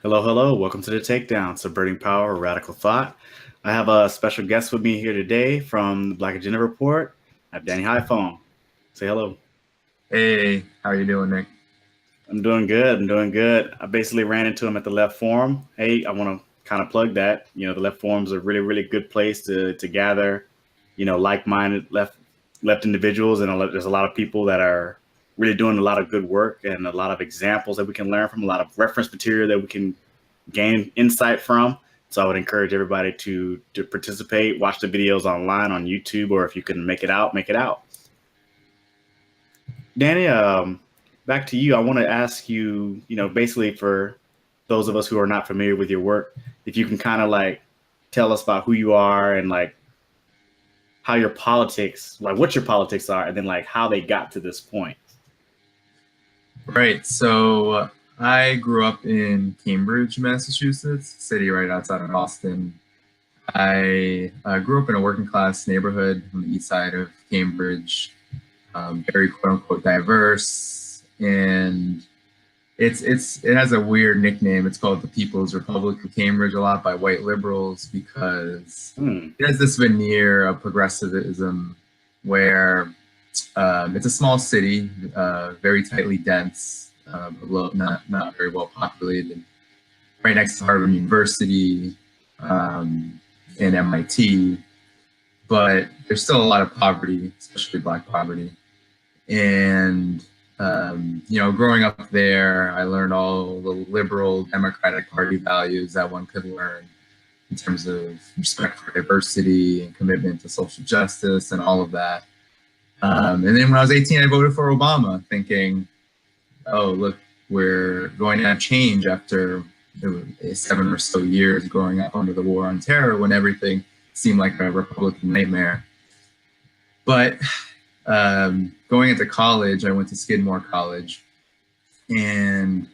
Hello, hello. Welcome to the Takedown, Subverting Power, Radical Thought. I have a special guest with me here today from the Black Agenda Report. I have Danny Haiphong. Say hello. Hey, how you doing, Nick? I'm doing good. I'm doing good. I basically ran into him at the Left Forum. Hey, I want to kind of plug that. The Left Forum's a really, really good place to gather, like-minded left individuals, and there's a lot of people that are really doing a lot of good work and a lot of examples that we can learn from, a lot of reference material that we can gain insight from. So I would encourage everybody to participate, watch the videos online on YouTube, or if you can make it out, make it out. Danny, back to you. I want to ask you, basically for those of us who are not familiar with your work, if you can kind of like tell us about who you are and like how your politics, like what your politics are, and then like how they got to this point. Right. So I grew up in Cambridge, Massachusetts, city right outside of Boston. I grew up in a working class neighborhood on the east side of Cambridge, very quote unquote diverse, and it has a weird nickname. It's called the People's Republic of Cambridge a lot by white liberals because it has this veneer of progressivism where it's a small city, very tightly dense, but not very well populated. Right next to Harvard University and MIT, but there's still a lot of poverty, especially Black poverty. And growing up there, I learned all the liberal Democratic Party values that one could learn in terms of respect for diversity and commitment to social justice and all of that. And then when I was 18, I voted for Obama, thinking, oh, look, we're going to have change after 7 or so years growing up under the war on terror when everything seemed like a Republican nightmare. But going into college, I went to Skidmore College, and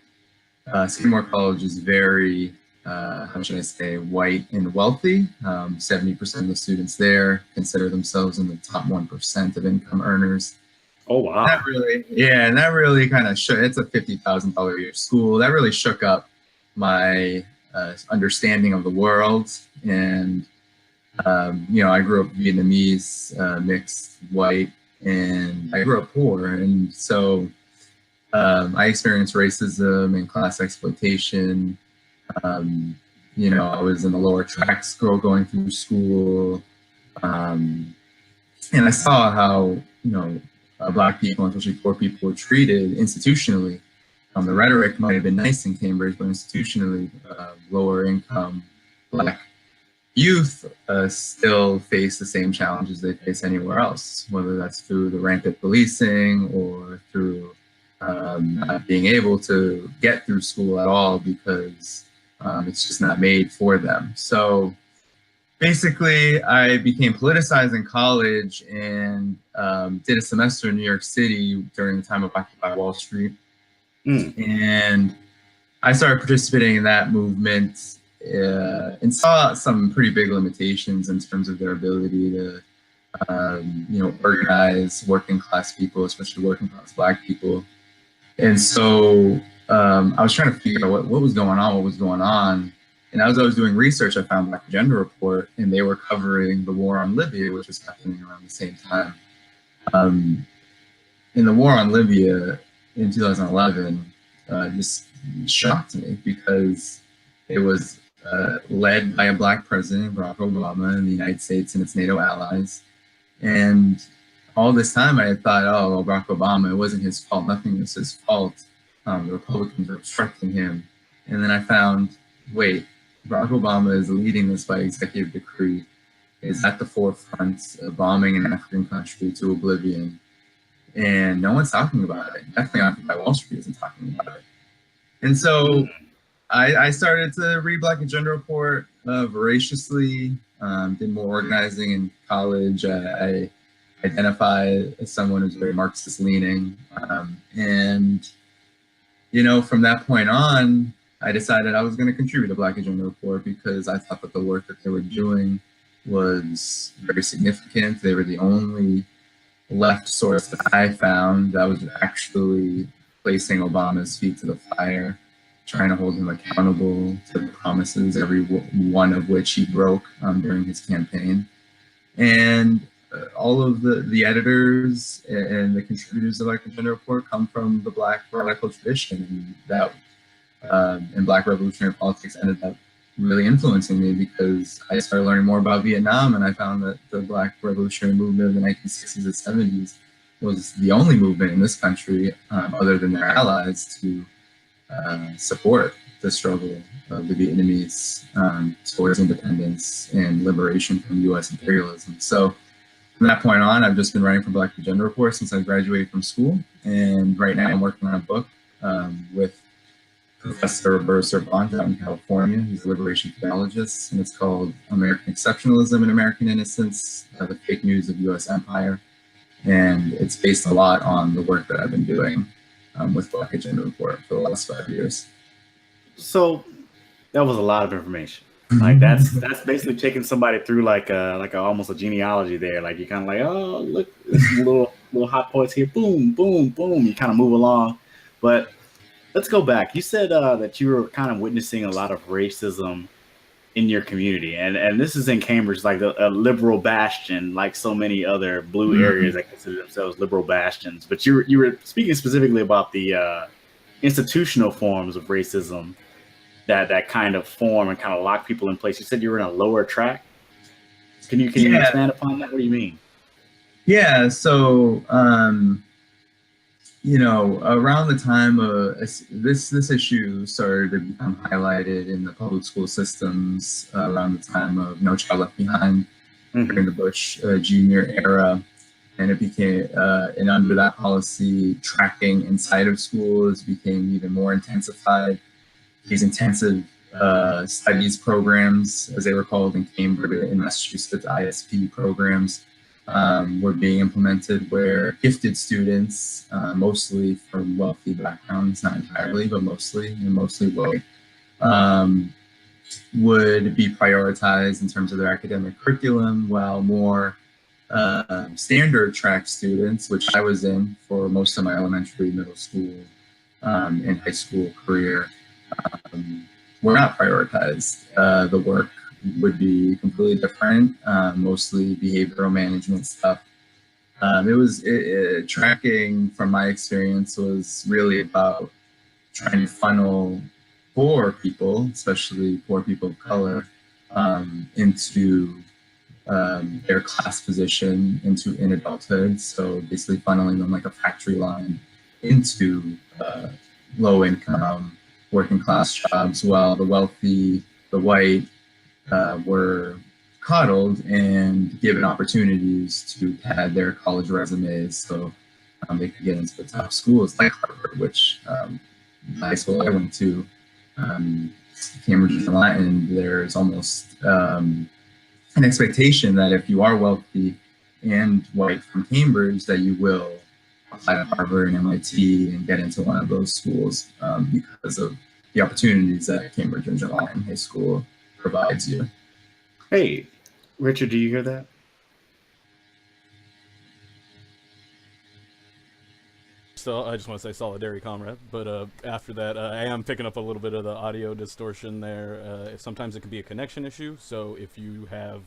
Skidmore College is very, how should I say, white and wealthy. 70% of the students there consider themselves in the top 1% of income earners. Oh, wow. And that really kind of shook. It's a $50,000 a year school. That really shook up my understanding of the world. And, I grew up Vietnamese, mixed, white, and I grew up poor. And so I experienced racism and class exploitation. I was in the lower tracks going through school. And I saw how, Black people, especially poor people, were treated institutionally. The rhetoric might have been nice in Cambridge, but institutionally, lower income Black youth still face the same challenges they face anywhere else, whether that's through the rampant policing or through not being able to get through school at all because it's just not made for them. So basically, I became politicized in college and did a semester in New York City during the time of Occupy Wall Street. And I started participating in that movement and saw some pretty big limitations in terms of their ability to, organize working class people, especially working class Black people. And so I was trying to figure out what was going on. And as I was doing research, I found Black Agenda Report, and they were covering the war on Libya, which was happening around the same time. In the war on Libya in 2011, just shocked me because it was led by a Black president, Barack Obama, in the United States and its NATO allies. And all this time I had thought, oh, well, Barack Obama, it wasn't his fault. Nothing was his fault. The Republicans were obstructing him. And then I found, wait, Barack Obama is leading this by executive decree, is at the forefront of bombing an African country to oblivion. And no one's talking about it. Definitely Occupy Wall Street isn't talking about it. And so I started to read Black Agenda Report voraciously, did more organizing in college. I identify as someone who's very Marxist leaning. And from that point on, I decided I was going to contribute to Black Agenda Report because I thought that the work that they were doing was very significant. They were the only left source that I found that was actually placing Obama's feet to the fire. trying to hold him accountable to the promises, every one of which he broke during his campaign. And all of the editors and the contributors of Black Agenda Report come from the Black radical tradition, and that and Black revolutionary politics ended up really influencing me, because I started learning more about Vietnam, and I found that the Black revolutionary movement of the 1960s and 70s was the only movement in this country, other than their allies, to support the struggle of the Vietnamese towards independence and liberation from U.S. imperialism. So from that point on, I've just been writing for Black Agenda Report since I graduated from school, and right now I'm working on a book with Professor Roberto Cervantes out in California. He's a liberation theologist, and it's called American Exceptionalism and American Innocence, the Fake News of U.S. Empire. And it's based a lot on the work that I've been doing with Black Agenda Report for the last 5 years. So that was a lot of information. Like that's basically taking somebody through like almost a genealogy there. Like you kind of like, oh look, this little hot points here, boom, boom, boom. You kind of move along, but let's go back. You said that you were kind of witnessing a lot of racism in your community, and this is in Cambridge, like a liberal bastion, like so many other blue areas that consider themselves liberal bastions. But you were speaking specifically about the institutional forms of racism that kind of form and kind of lock people in place. You said you were in a lower track. Can you expand upon that? What do you mean? Yeah. So around the time this issue started to become highlighted in the public school systems around the time of No Child Left Behind during the Bush Jr. era, and it became and under that policy, tracking inside of schools became even more intensified. These intensive studies programs, as they were called in Cambridge, in Massachusetts, ISP programs, were being implemented, where gifted students, mostly from wealthy backgrounds, not entirely, but mostly white, would be prioritized in terms of their academic curriculum, while more standard track students, which I was in for most of my elementary, middle school, and high school career, were not prioritized. The work would be completely different, mostly behavioral management stuff. Tracking, from my experience, was really about trying to funnel poor people, especially poor people of color, into their class position in adulthood. So basically funneling them like a factory line into low income, working class jobs, while the wealthy, the white, were coddled and given opportunities to pad their college resumes so they could get into the top schools like Harvard, which the high school I went to, Cambridge and Latin, there's almost an expectation that if you are wealthy and white from Cambridge, that you will apply to Harvard and MIT and get into one of those schools because of the opportunities that Cambridge and Latin High School provides you. Hey, Richard, do you hear that? So I just want to say solidarity, comrade. But after that, I am picking up a little bit of the audio distortion there. Sometimes it can be a connection issue. So if you have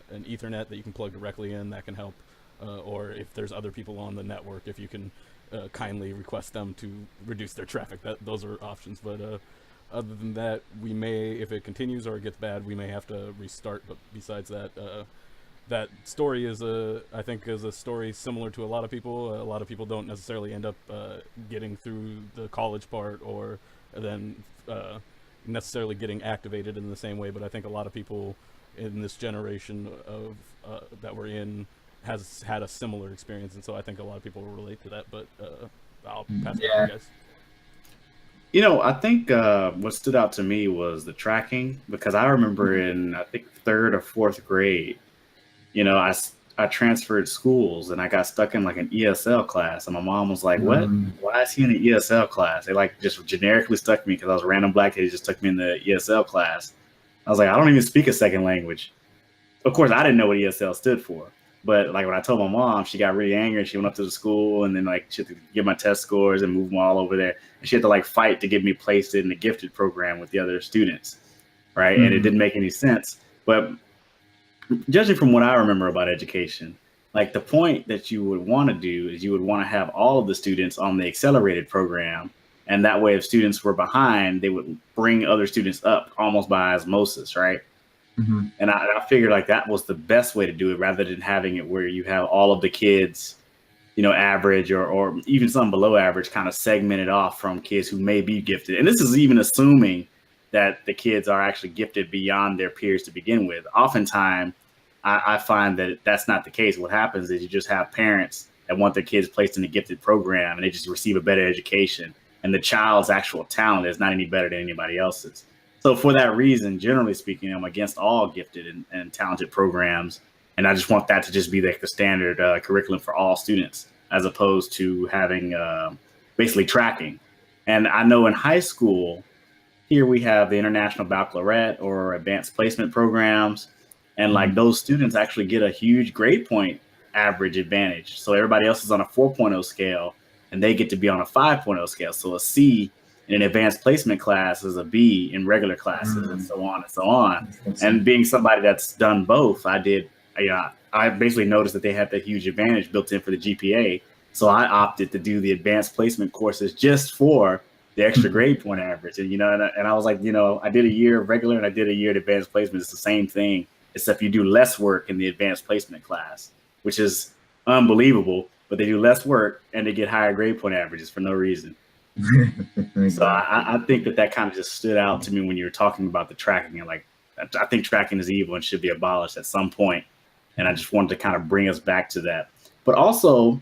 an Ethernet that you can plug directly in, that can help. Or if there's other people on the network, if you can kindly request them to reduce their traffic, those are options. But other than that, we may, if it continues or it gets bad, we may have to restart. But besides that, that story I think is a story similar to a lot of people. A lot of people don't necessarily end up getting through the college part or then necessarily getting activated in the same way. But I think a lot of people in this generation of that we're in has had a similar experience, and so I think a lot of people will relate to that. But I'll pass it on to you guys. You know, I think what stood out to me was the tracking, because I remember in, I think, 3rd or 4th grade, you know, I transferred schools and I got stuck in like an ESL class, and my mom was like, "What? Why is he in an ESL class?" They like just generically stuck me because I was a random black kid. He just stuck me in the ESL class. I was like, I don't even speak a second language. Of course, I didn't know what ESL stood for. But like when I told my mom, she got really angry. She went up to the school and then like she had to get my test scores and move them all over there. And she had to like fight to get me placed in the gifted program with the other students, right? And it didn't make any sense. But judging from what I remember about education, like the point that you would want to do is you would want to have all of the students on the accelerated program. And that way, if students were behind, they would bring other students up almost by osmosis, right? And I figured like that was the best way to do it rather than having it where you have all of the kids, you know, average or even some below average kind of segmented off from kids who may be gifted. And this is even assuming that the kids are actually gifted beyond their peers to begin with. Oftentimes, I find that that's not the case. What happens is you just have parents that want their kids placed in a gifted program and they just receive a better education. And the child's actual talent is not any better than anybody else's. So for that reason, generally speaking, I'm against all gifted and talented programs. And I just want that to just be like the standard curriculum for all students, as opposed to having basically tracking. And I know in high school, here we have the International Baccalaureate or advanced placement programs. And like those students actually get a huge grade point average advantage. So everybody else is on a 4.0 scale and they get to be on a 5.0 scale. So a C in an advanced placement class is a B in regular classes and so on and so on. And being somebody that's done both, I basically noticed that they had that huge advantage built in for the GPA. So I opted to do the advanced placement courses just for the extra grade point average. And, you know, and I was like, you know, I did a year of regular and I did a year of advanced placement. It's the same thing, except you do less work in the advanced placement class, which is unbelievable, but they do less work and they get higher grade point averages for no reason. So I think that kind of just stood out to me when you were talking about the tracking. And like, I think tracking is evil and should be abolished at some point. And I just wanted to kind of bring us back to that. But also,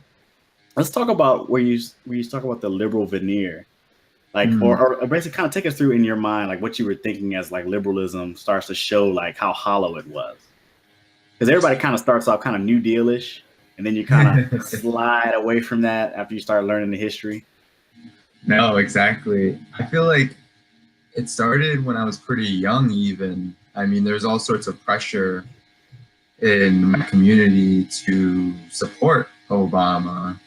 let's talk about where you talk about the liberal veneer, like, or basically kind of take us through in your mind, like what you were thinking as like liberalism starts to show like how hollow it was. Because everybody kind of starts off kind of New Deal-ish, and then you kind of slide away from that after you start learning the history. No, exactly. I feel like it started when I was pretty young even. I mean, there's all sorts of pressure in my community to support Obama.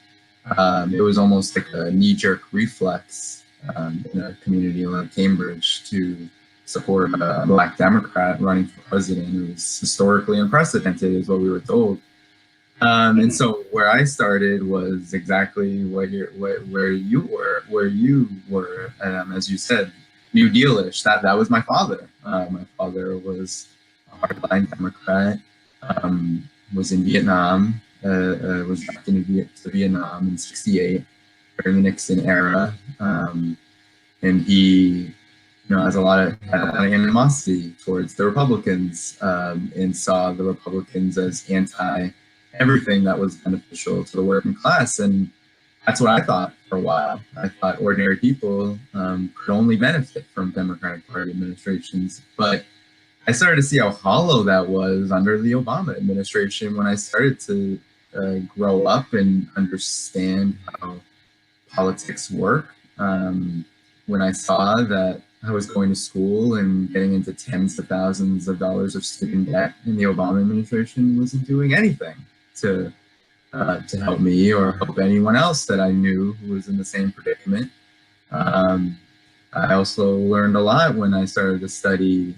It was almost like a knee-jerk reflex in a community like Cambridge to support a Black Democrat running for president. It was historically unprecedented, is what we were told. And so where I started was exactly where you were, as you said, New Deal-ish. That was my father. My father was a hardline Democrat, was in Vietnam, was drafted to Vietnam in '68 during the Nixon era, and he, has a lot of animosity towards the Republicans, and saw the Republicans as anti everything that was beneficial to the working class. And that's what I thought for a while. I thought ordinary people could only benefit from Democratic Party administrations. But I started to see how hollow that was under the Obama administration when I started to grow up and understand how politics work. When I saw that I was going to school and getting into tens of thousands of dollars of student debt, and the Obama administration wasn't doing anything to help me or help anyone else that I knew who was in the same predicament. I also learned a lot when I started to study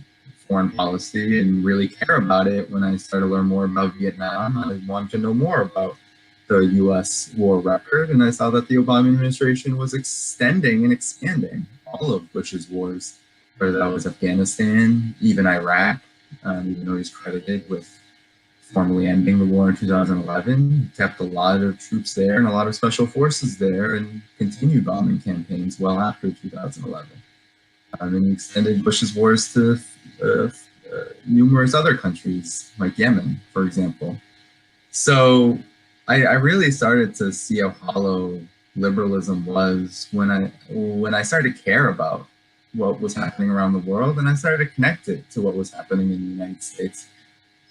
foreign policy and really care about it. When I started to learn more about Vietnam, I wanted to know more about the U.S. war record, and I saw that the Obama administration was extending and expanding all of Bush's wars, whether that was Afghanistan, even Iraq, even though he's credited with formally ending the war in 2011. He kept a lot of troops there and a lot of special forces there and continued bombing campaigns well after 2011. And he extended Bush's wars to numerous other countries, like Yemen, for example. So I really started to see how hollow liberalism was when I started to care about what was happening around the world, and I started to connect it to what was happening in the United States.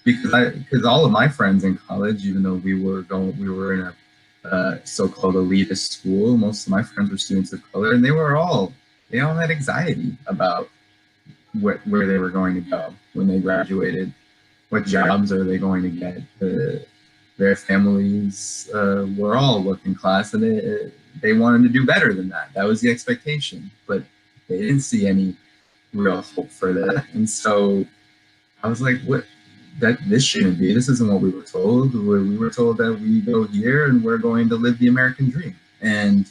Because all of my friends in college, even though we were in a so-called elitist school, most of my friends were students of color, and they all had anxiety about where they were going to go when they graduated. What jobs are they going to get? The their families were all working class, and they wanted to do better than that. That was the expectation, but they didn't see any real hope for that. And so I was like, what? That this shouldn't be. This isn't what we were told. We were told that we go here and we're going to live the American dream, and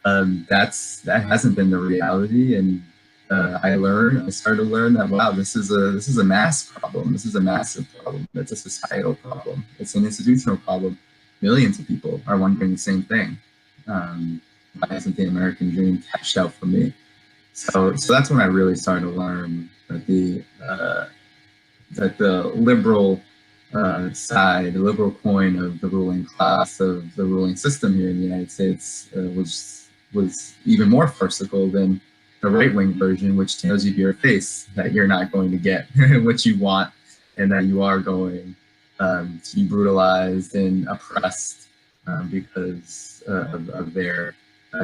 that hasn't been the reality. And I started to learn that, wow, this is a mass problem. This is a massive problem. It's a societal problem. It's an institutional problem. Millions of people are wondering the same thing. Why isn't the American dream cashed out for me? So that's when I really started to learn that the liberal side, the liberal coin of the ruling class, of the ruling system here in the United States was even more farcical than the right-wing version, which tells you to your face that you're not going to get what you want, and that you are going to be brutalized and oppressed because of their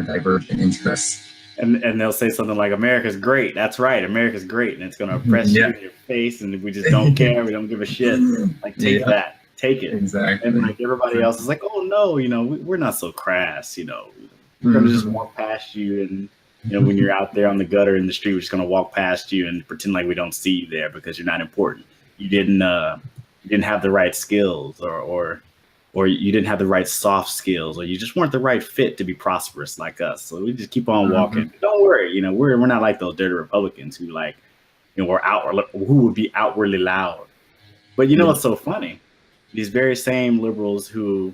divergent interests. And they'll say something like, America's great. That's right. America's great. And it's going to oppress you in your face. And we just don't care. We don't give a shit. Like, take that. Take it. Exactly. And like everybody else is like, oh, no, we're not so crass. We're going to just walk past you. And, when you're out there on the gutter in the street, we're just going to walk past you and pretend like we don't see you there because you're not important. You didn't have the right skills or you didn't have the right soft skills, or you just weren't the right fit to be prosperous like us. So we just keep on walking. Don't worry, we're not like those dirty Republicans who who would be outwardly loud. But what's so funny? These very same liberals who,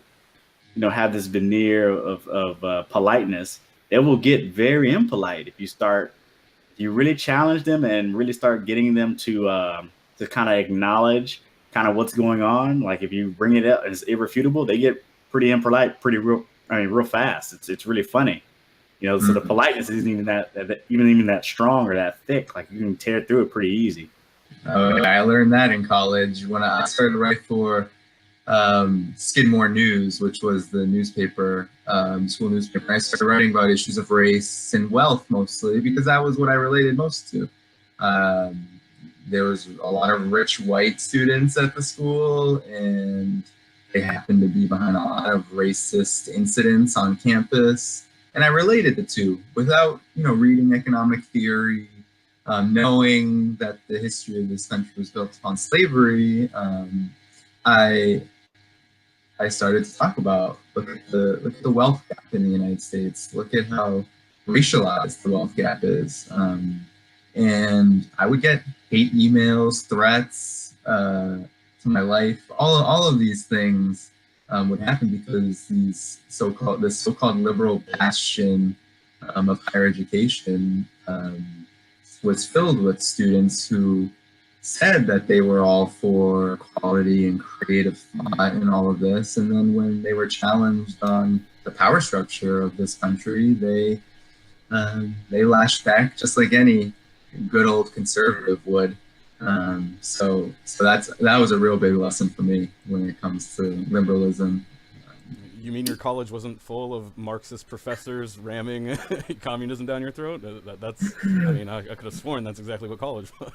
have this veneer of politeness, they will get very impolite if you really challenge them and really start getting them to kind of acknowledge kind of what's going on. Like if you bring it up as irrefutable, they get pretty impolite, real fast. It's really funny, So the politeness isn't even that strong or that thick. Like you can tear through it pretty easy. I learned that in college when I started to write for Skidmore News, which was the newspaper, school newspaper. I started writing about issues of race and wealth mostly because that was what I related most to. There was a lot of rich white students at the school, and they happened to be behind a lot of racist incidents on campus. And I related the two without, reading economic theory, knowing that the history of this country was built upon slavery. I started to talk about look at the wealth gap in the United States. Look at how racialized the wealth gap is. And I would get hate emails, threats to my life. All of these things would happen because this so-called liberal bastion of higher education was filled with students who said that they were all for equality and creative thought and all of this, and then when they were challenged on the power structure of this country, they lashed back just like any good old conservative would. So that was a real big lesson for me when it comes to liberalism. You mean your college wasn't full of Marxist professors ramming communism down your throat? I could have sworn that's exactly what college was.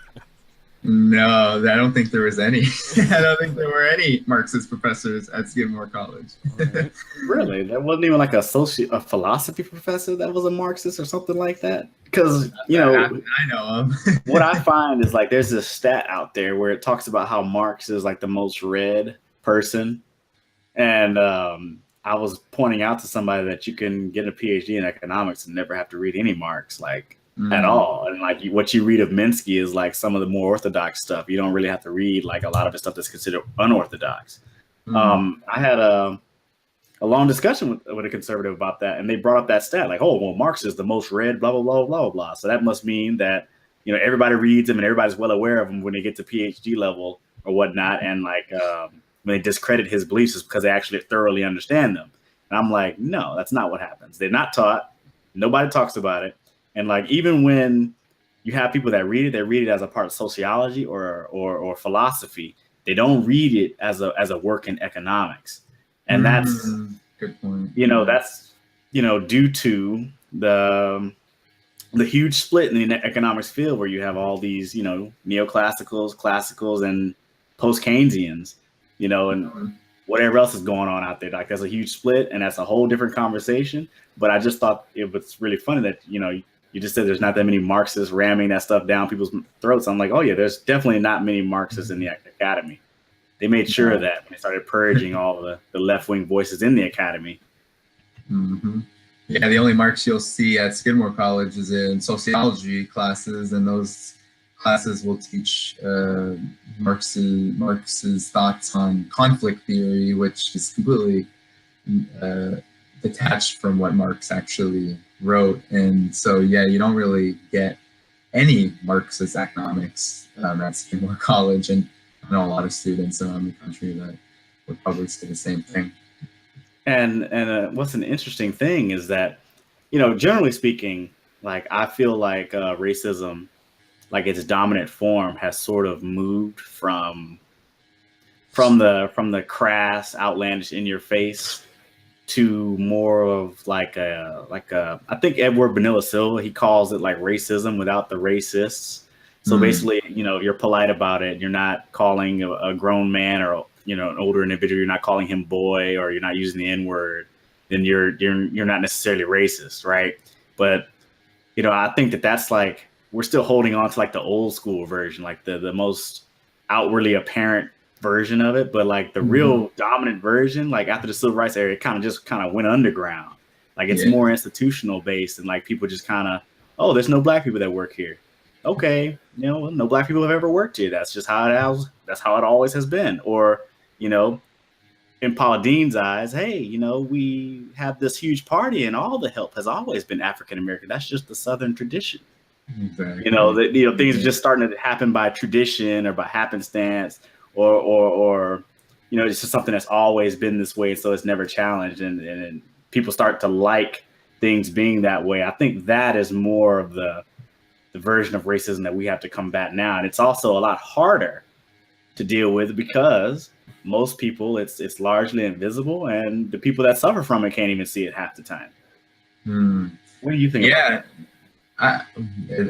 No, I don't think there was any. I don't think there were any Marxist professors at Skidmore College. Right. Really? There wasn't even like a philosophy professor that was a Marxist or something like that? Because, I know of. What I find is like there's this stat out there where it talks about how Marx is like the most read person. And I was pointing out to somebody that you can get a PhD in economics and never have to read any Marx, at all. And like what you read of Minsky is like some of the more orthodox stuff. You don't really have to read like a lot of the stuff that's considered unorthodox. I had a long discussion with a conservative about that, and they brought up that stat, like, oh, well, Marx is the most read, blah, blah, blah, blah, blah. So that must mean that, everybody reads him and everybody's well aware of him when they get to PhD level or whatnot. And like when they discredit his beliefs, is because they actually thoroughly understand them. And I'm like, no, that's not what happens. They're not taught. Nobody talks about it. And like, even when you have people that read it, they read it as a part of sociology or philosophy. They don't read it as a work in economics. And that's, good point. That's, due to the huge split in the economics field where you have all these, neoclassicals, classicals, and post-Keynesians, and whatever else is going on out there. Like, there's a huge split, and that's a whole different conversation. But I just thought it was really funny that, you just said there's not that many Marxists ramming that stuff down people's throats. I'm like, oh yeah, there's definitely not many Marxists in the academy. They made sure of that when they started purging all the left-wing voices in the academy. Mm-hmm. Yeah, the only Marx you'll see at Skidmore College is in sociology classes, and those classes will teach Marx's thoughts on conflict theory, which is completely detached from what Marx actually wrote. And so, yeah, you don't really get any Marxist economics at Skidmore College, and I know a lot of students around the country that would probably say the same thing. And what's an interesting thing is that, generally speaking, like, I feel like racism, like its dominant form, has sort of moved from the crass, outlandish, in your face to more of like a I think Edward Bonilla Silva, he calls it like racism without the racists. So basically, you're polite about it. You're not calling a grown man or an older individual, you're not calling him boy, or you're not using the N-word, then you're not necessarily racist, right? But I think that's like, we're still holding on to like the old school version, like the most outwardly apparent version of it. But like the real dominant version, like after the civil rights era, it kind of went underground. Like it's more institutional based, and like people just kind of, oh, there's no black people that work here. Okay, no black people have ever worked here. That's just how it is. That's how it always has been. Or, in Paula Dean's eyes, hey, we have this huge party and all the help has always been African American. That's just the Southern tradition. Exactly. Things are just starting to happen by tradition or by happenstance, or it's just something that's always been this way, so it's never challenged, and people start to like things being that way. I think that is more of the version of racism that we have to combat now, and it's also a lot harder to deal with because most people, it's largely invisible, and the people that suffer from it can't even see it half the time. What do you think about that?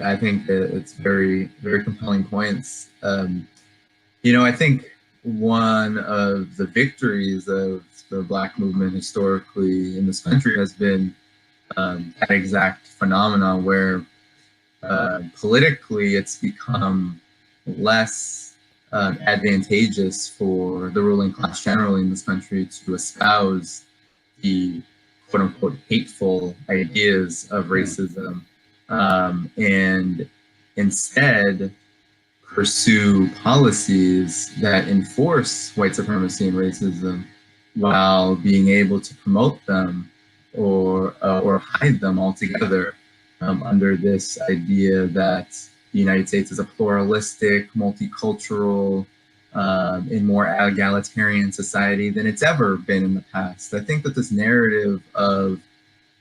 I think that it's very, very compelling points. I think one of the victories of the Black movement historically in this country has been that exact phenomenon where politically it's become less advantageous for the ruling class generally in this country to espouse the quote-unquote hateful ideas of racism, and instead pursue policies that enforce white supremacy and racism while being able to promote them or hide them altogether under this idea that the United States is a pluralistic, multicultural, and more egalitarian society than it's ever been in the past. I think that this narrative of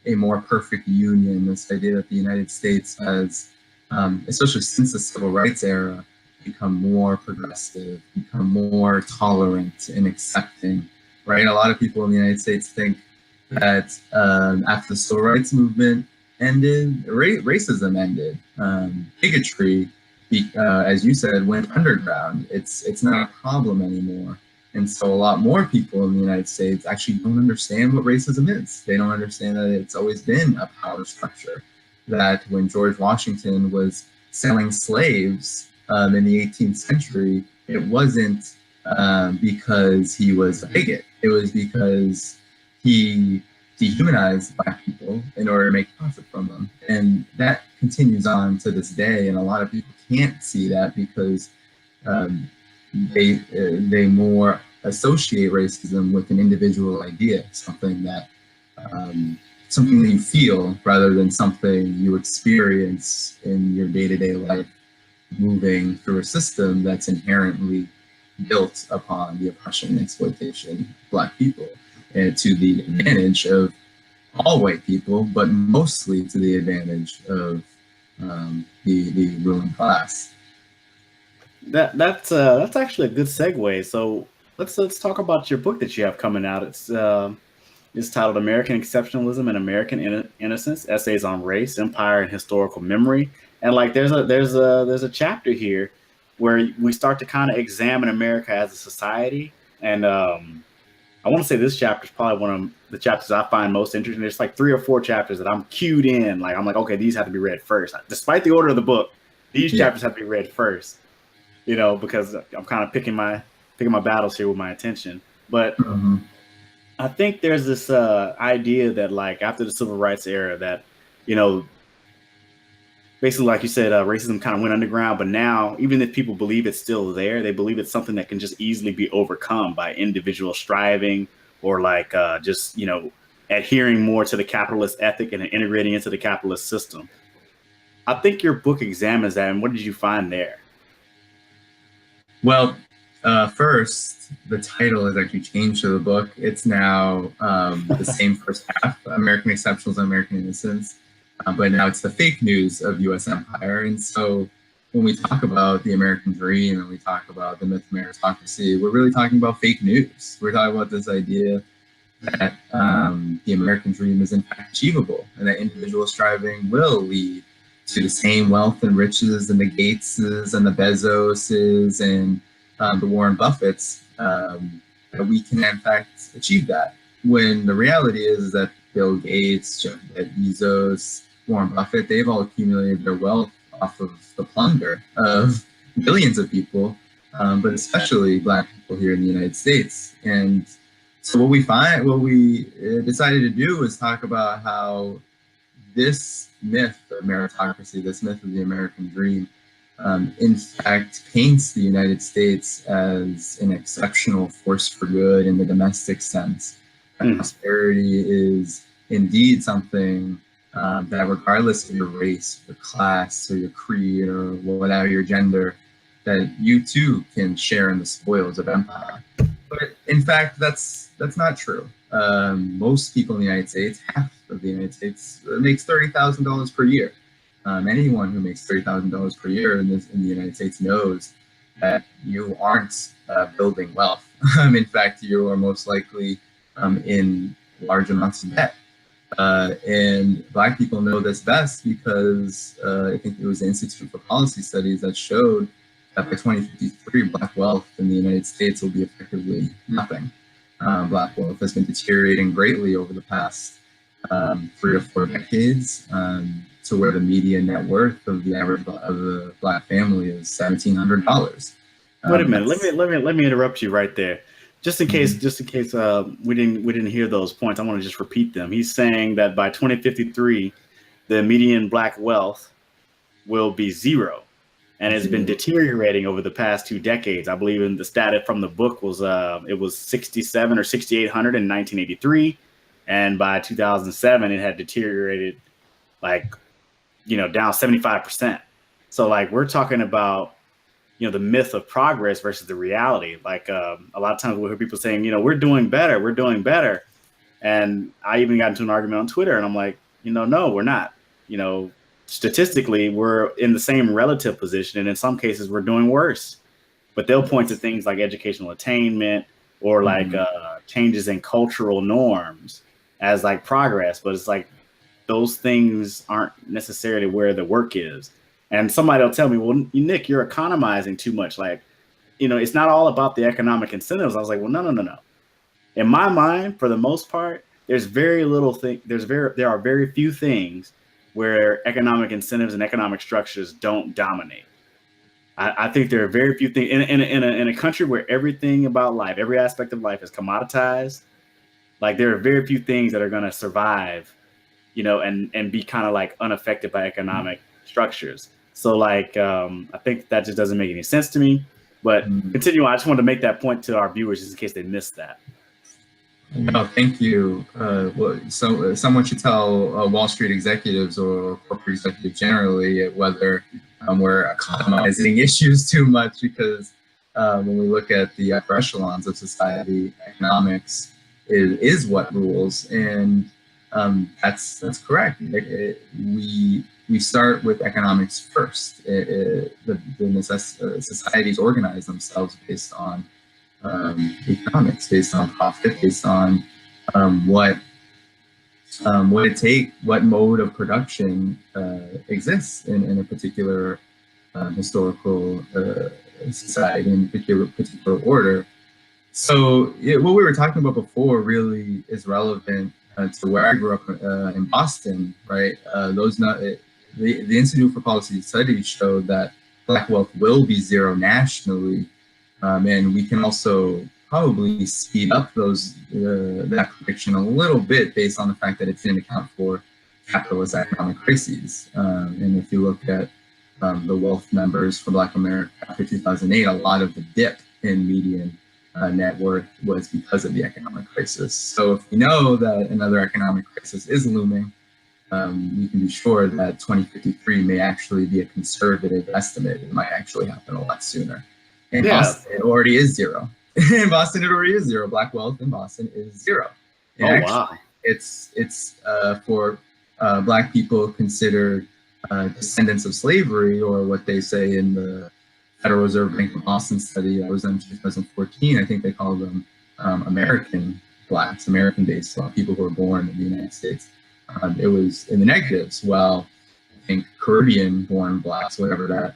a more perfect union, this idea that the United States has, especially since the civil rights era, become more progressive, become more tolerant and accepting, right? A lot of people in the United States think that after the civil rights movement ended, racism ended, bigotry, as you said, went underground. It's not a problem anymore. And so a lot more people in the United States actually don't understand what racism is. They don't understand that it's always been a power structure, that when George Washington was selling slaves in the 18th century, it wasn't because he was a bigot. It was because he dehumanized Black people in order to make profit from them. And that continues on to this day. And a lot of people can't see that because they more associate racism with an individual idea, something that you feel rather than something you experience in your day-to-day life, moving through a system that's inherently built upon the oppression and exploitation of Black people, and to the advantage of all white people, but mostly to the advantage of the ruling class. That's actually a good segue. So let's talk about your book that you have coming out. It's titled American Exceptionalism and American Innocence: Essays on Race, Empire, and Historical Memory. And like there's a chapter here where we start to kind of examine America as a society, and I want to say this chapter is probably one of the chapters I find most interesting. There's like 3 or 4 chapters that I'm cued in. Like I'm like, okay, these have to be read first. Despite the order of the book, these chapters have to be read first. Because I'm kind of picking my battles here with my attention. But I think there's this idea that like after the civil rights era that, basically, like you said, racism kind of went underground, but now even if people believe it's still there, they believe it's something that can just easily be overcome by individual striving or like just, adhering more to the capitalist ethic and integrating into the capitalist system. I think your book examines that. And what did you find there? Well, first, the title has actually changed to the book. It's now the same first half, American Exceptionalism, American Innocence. But now it's the fake news of U.S. empire. And so when we talk about the American dream and we talk about the myth of meritocracy, we're really talking about fake news. We're talking about this idea that the American dream is in fact achievable and that individual striving will lead to the same wealth and riches and the Gateses and the Bezoses and the Warren Buffetts, that we can in fact achieve that. When the reality is that Bill Gates, Jeff Bezos, Warren Buffett, they've all accumulated their wealth off of the plunder of billions of people, but especially Black people here in the United States. And so what we decided to do is talk about how this myth of meritocracy, this myth of the American dream, in fact paints the United States as an exceptional force for good in the domestic sense. Prosperity is indeed something that regardless of your race, your class, or your creed, or whatever your gender, that you too can share in the spoils of empire. But in fact, that's not true. Most people in the United States, half of the United States, makes $30,000 per year. Anyone who makes $30,000 per year in the United States knows that you aren't building wealth. In fact, you are most likely in large amounts of debt. And Black people know this best because I think it was the Institute for Policy Studies that showed that by 2053, Black wealth in the United States will be effectively nothing. Black wealth has been deteriorating greatly over the past 3 or 4 decades, to where the median net worth of the average of the Black family is $1,700. Wait a minute. Let me interrupt you right there. Just in case we didn't hear those points, I want to just repeat them. He's saying that by 2053, the median Black wealth will be 0, and it's been deteriorating over the past 2 decades. I believe in the stat from the book was it was 67 or 6,800 in 1983, and by 2007 it had deteriorated down 75%. So like we're talking about the myth of progress versus the reality. Like a lot of times we'll hear people saying, we're doing better. And I even got into an argument on Twitter and I'm like, no, we're not. Statistically, we're in the same relative position. And in some cases we're doing worse, but they'll point to things like educational attainment or like changes in cultural norms as like progress. But it's like, those things aren't necessarily where the work is. And somebody will tell me, well, Nick, you're economizing too much. Like, it's not all about the economic incentives. I was like, well, no. In my mind, for the most part, there's very little thing. There are very few things where economic incentives and economic structures don't dominate. I think there are very few things in a country where everything about life, every aspect of life is commoditized. Like there are very few things that are going to survive, and be kind of like unaffected by economic structures. So like, I think that just doesn't make any sense to me, but continue on. I just wanted to make that point to our viewers just in case they missed that. No, thank you. So someone should tell Wall Street executives or corporate executives generally whether we're economizing issues too much, because when we look at the upper echelons of society, economics is what rules, and that's correct. We start with economics first. Societies organize themselves based on economics, based on profit, based on what mode of production exists in a particular historical society, in particular order. So what we were talking about before really is relevant to where I grew up in Boston, right? The Institute for Policy Studies showed that Black wealth will be zero nationally, and we can also probably speed up that prediction a little bit based on the fact that it didn't account for capitalist economic crises. And if you look at the wealth numbers for Black America after 2008, a lot of the dip in median net worth was because of the economic crisis. So if we know that another economic crisis is looming, we can be sure that 2053 may actually be a conservative estimate. It might actually happen a lot sooner. In Boston, it already is zero. In Boston, it already is zero. Black wealth in Boston is zero. And wow. It's for Black people considered descendants of slavery, or what they say in the Federal Reserve Bank of Boston study that was done in 2014. I think they call them American Blacks, American-based people who were born in the United States. It was in the negatives, while I think Caribbean-born Blacks, whatever that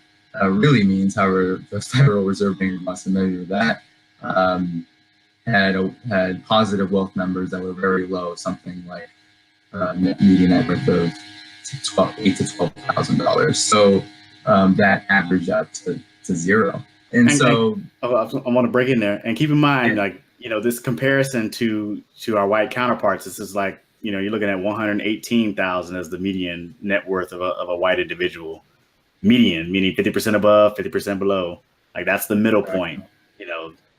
really means, however the Federal Reserve Bank of Boston measured that, had positive wealth numbers that were very low, something like median net worth of $8,000 to $12,000. So that averaged out to zero. And so I want to break in there and keep in mind, like, this comparison to our white counterparts, this is like, you're looking at 118,000 as the median net worth of a white individual. Median, meaning 50% above, 50% below. Like, that's the middle point.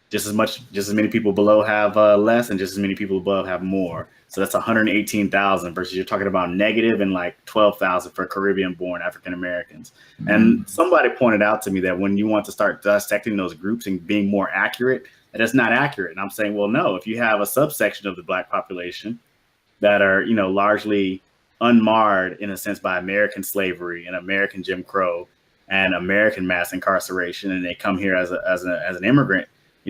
Just as many people below have less, and just as many people above have more. So that's 118,000 versus you're talking about negative and like 12,000 for Caribbean-born African Americans. Mm-hmm. And somebody pointed out to me that when you want to start dissecting those groups and being more accurate, that it's not accurate. And I'm saying, well, no, if you have a subsection of the Black population that are, largely unmarred in a sense by American slavery and American Jim Crow and American mass incarceration, and they come here as an immigrant,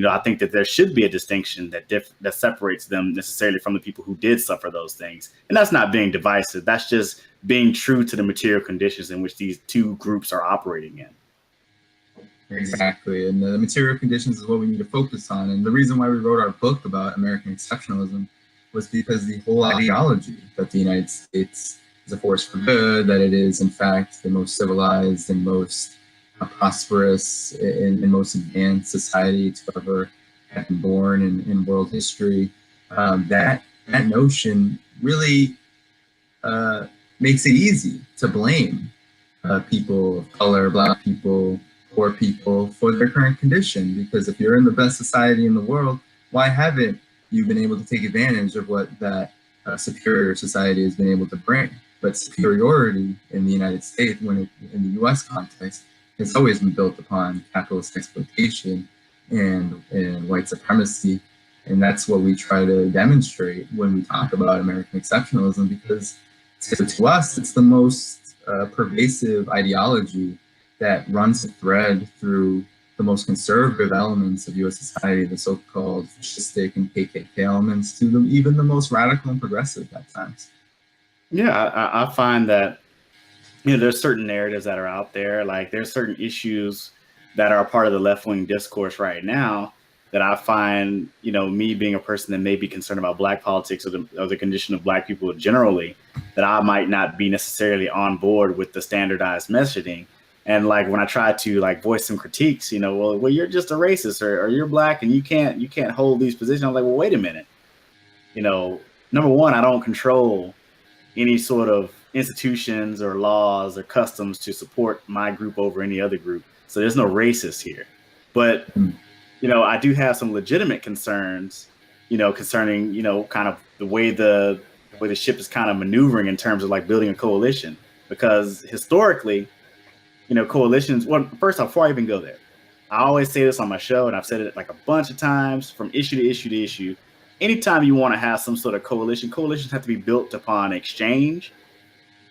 I think that there should be a distinction that separates them necessarily from the people who did suffer those things. And that's not being divisive. That's just being true to the material conditions in which these two groups are operating in. Exactly. And the material conditions is what we need to focus on. And the reason why we wrote our book about American exceptionalism was because the whole ideology that the United States is a force for good, that it is, in fact, the most civilized and most prosperous and most advanced society to ever have been born in world history. That notion really makes it easy to blame people of color, Black people, poor people for their current condition. Because if you're in the best society in the world, why haven't you been able to take advantage of what that superior society has been able to bring? But superiority in the United States, in the U.S. context, has always been built upon capitalist exploitation and white supremacy. And that's what we try to demonstrate when we talk about American exceptionalism, because to us, it's the most pervasive ideology that runs a thread through the most conservative elements of U.S. society, the so-called fascistic and KKK elements, to even the most radical and progressive at times. Yeah, I find that there's certain narratives that are out there. Like, there's certain issues that are a part of the left-wing discourse right now that I find, me being a person that may be concerned about Black politics or the condition of Black people generally, that I might not be necessarily on board with the standardized messaging. And like, when I try to like voice some critiques, well, you're just a racist, or you're Black and you can't hold these positions. I'm like, well, wait a minute. Number one, I don't control any sort of institutions or laws or customs to support my group over any other group. So there's no racist here. But, I do have some legitimate concerns, concerning, kind of the way the ship is kind of maneuvering in terms of like building a coalition. Because historically, coalitions, well, first off, before I even go there, I always say this on my show, and I've said it like a bunch of times, from issue to issue to issue. Anytime you want to have some sort of coalitions have to be built upon exchange,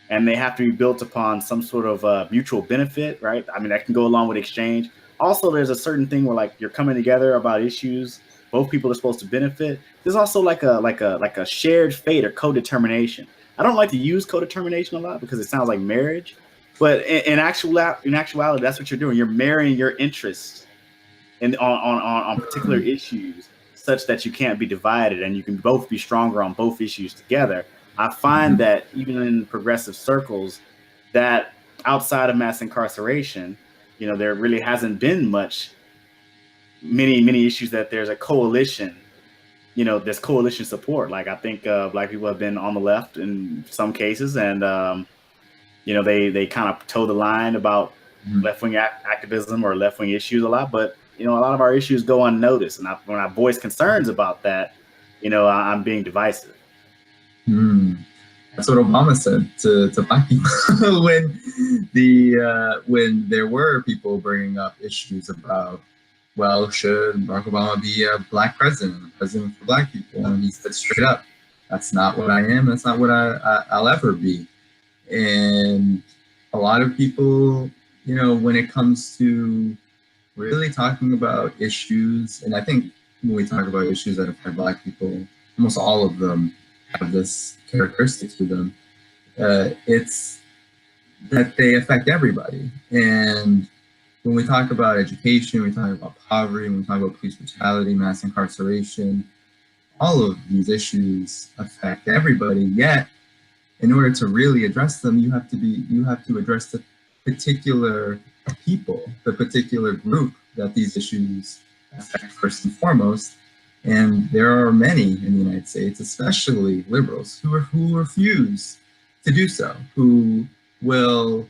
and they have to be built upon some sort of mutual benefit, right? I mean, that can go along with exchange. Also, there's a certain thing where like you're coming together about issues both people are supposed to benefit. There's also like a shared fate or co-determination. I don't like to use co-determination a lot because it sounds like marriage, but in actuality, that's what you're doing. You're marrying your interests on particular issues such that you can't be divided and you can both be stronger on both issues together. I find that even in progressive circles, that outside of mass incarceration, there really hasn't been many issues that there's a coalition, there's coalition support. Like I think Black people have been on the left in some cases, and they kind of toe the line about left-wing activism or left-wing issues a lot, but a lot of our issues go unnoticed. And when I voice concerns about that, I'm being divisive. That's what Obama said to Black people when there were people bringing up issues about, well, should Barack Obama be a Black president for Black people? And he said straight up, that's not what I am. That's not what I'll ever be. And a lot of people, when it comes to really talking about issues, and I think when we talk about issues that affect Black people, almost all of them have this characteristic to them. It's that they affect everybody. And when we talk about education, we talk about poverty, when we talk about police brutality, mass incarceration, all of these issues affect everybody. Yet, in order to really address them, you have to address the particular people, the particular group that these issues affect first and foremost. And there are many in the United States, especially liberals, who refuse to do so, who will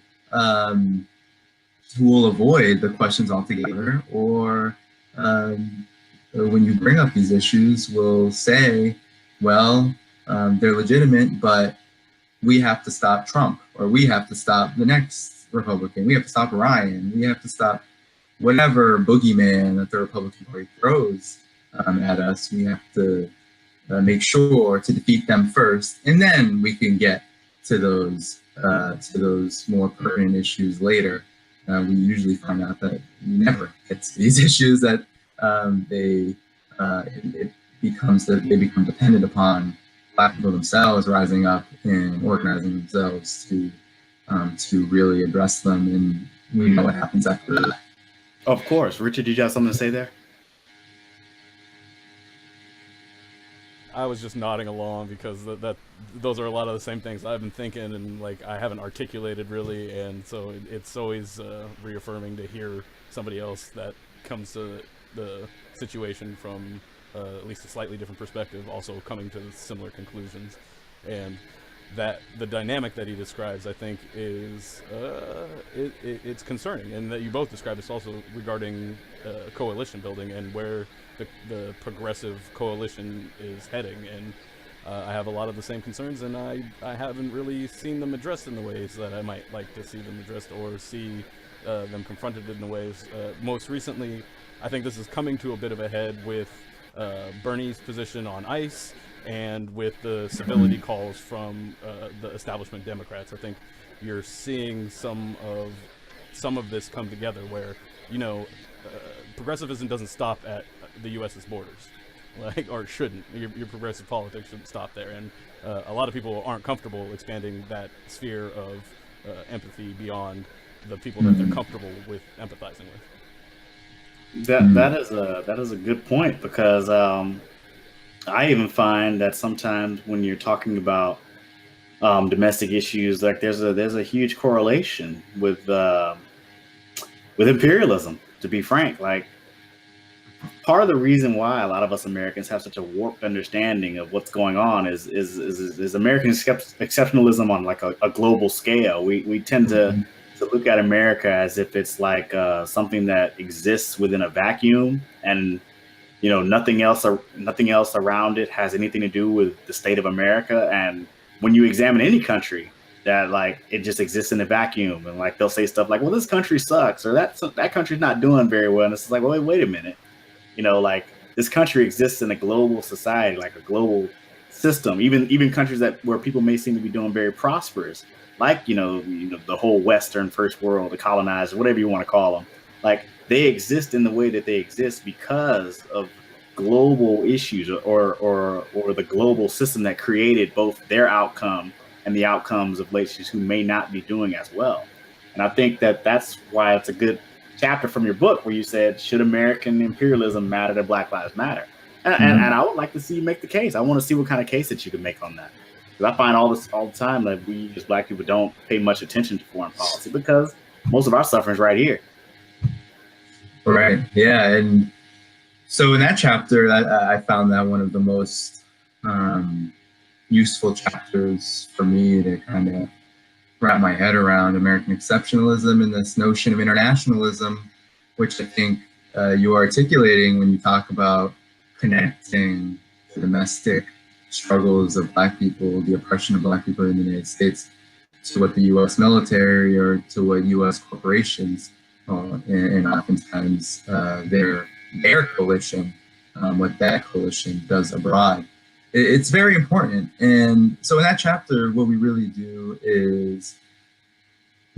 avoid the questions altogether, or when you bring up these issues, will say, well, they're legitimate, but we have to stop Trump, or we have to stop the next Republican, we have to stop Ryan, we have to stop whatever boogeyman that the Republican Party throws at us. We have to make sure to defeat them first, and then we can get to those more pertinent issues later. We usually find out that we never get to these issues, that they become dependent upon Black people themselves rising up and organizing themselves to really address them, and we know what happens after that. Of course. Richard, did you have something to say there? I was just nodding along because those are a lot of the same things I've been thinking, and I haven't articulated really, and so it's always reaffirming to hear somebody else that comes to the situation from at least a slightly different perspective, also coming to similar conclusions. And that the dynamic that he describes, I think, is it's concerning, and that you both described this also regarding coalition building and where the progressive coalition is heading. And I have a lot of the same concerns, and I haven't really seen them addressed in the ways that I might like to see them addressed, or see them confronted in the ways. Most recently, I think this is coming to a bit of a head with Bernie's position on ICE, and with the civility calls from the establishment Democrats. I think you're seeing some of this come together, where progressivism doesn't stop at the U.S.'s borders, or it shouldn't. Your progressive politics shouldn't stop there, and a lot of people aren't comfortable expanding that sphere of empathy beyond the people that they're comfortable with empathizing with. That is a good point, because I even find that sometimes when you're talking about domestic issues, there's a huge correlation with imperialism. To be frank, part of the reason why a lot of us Americans have such a warped understanding of what's going on is American exceptionalism on a global scale. We tend to look at America as if it's something that exists within a vacuum, and nothing else around it has anything to do with the state of America. And when you examine any country, that it just exists in a vacuum, and they'll say stuff like, well, this country sucks, or that country's not doing very well. And it's well, wait a minute. This country exists in a global society, a global system. Even countries where people may seem to be doing very prosperous, the whole Western first world, the colonized, whatever you want to call them, they exist in the way that they exist because of global issues, or the global system that created both their outcome and the outcomes of nations who may not be doing as well. And I think that's why it's a good chapter from your book where you said, should American imperialism matter to Black Lives Matter? And I would like to see you make the case. I want to see what kind of case that you can make on that. Because I find all the time that we as Black people don't pay much attention to foreign policy because most of our suffering is right here. Right. Yeah. And so in that chapter, I found that one of the most useful chapters for me to kind of wrap my head around American exceptionalism and this notion of internationalism, which I think you are articulating when you talk about connecting the domestic struggles of Black people, the oppression of Black people in the United States, to what the U.S. military or to what U.S. corporations and oftentimes their coalition, what that coalition does abroad. It's very important. And so in that chapter, what we really do is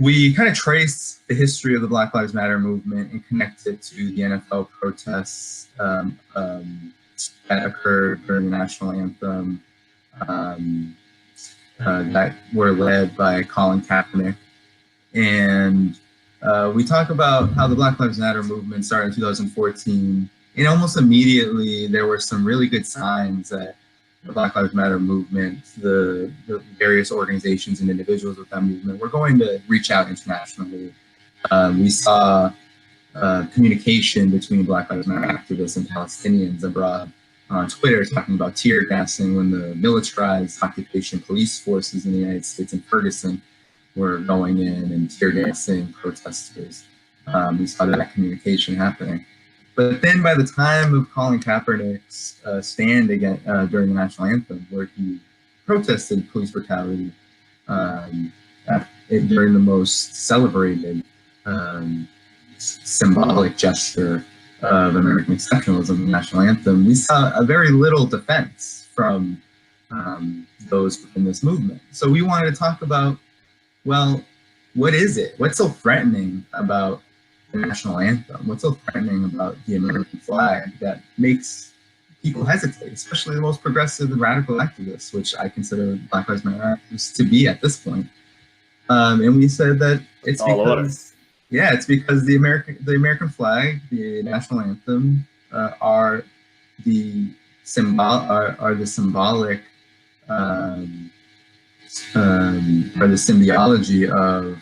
we kind of trace the history of the Black Lives Matter movement and connect it to the NFL protests that occurred during the national anthem that were led by Colin Kaepernick. And we talk about how the Black Lives Matter movement started in 2014. And almost immediately, there were some really good signs that the Black Lives Matter movement, the various organizations and individuals with that movement, were going to reach out internationally. We saw communication between Black Lives Matter activists and Palestinians abroad on Twitter talking about tear gassing when the militarized occupation police forces in the United States in Ferguson were going in and tear gassing protesters. We saw that communication happening. But then by the time of Colin Kaepernick's stand again during the national anthem, where he protested police brutality during the most celebrated symbolic gesture of American exceptionalism, the national anthem, we saw a very little defense from those within this movement. So we wanted to talk about, well, what is it? What's so threatening about the national anthem? What's so threatening about the American flag that makes people hesitate, especially the most progressive and radical activists, which I consider Black Lives Matter activists to be at this point? And we said that it's because, yeah, it's because the American flag, the national anthem, are the symbolic or the symbology of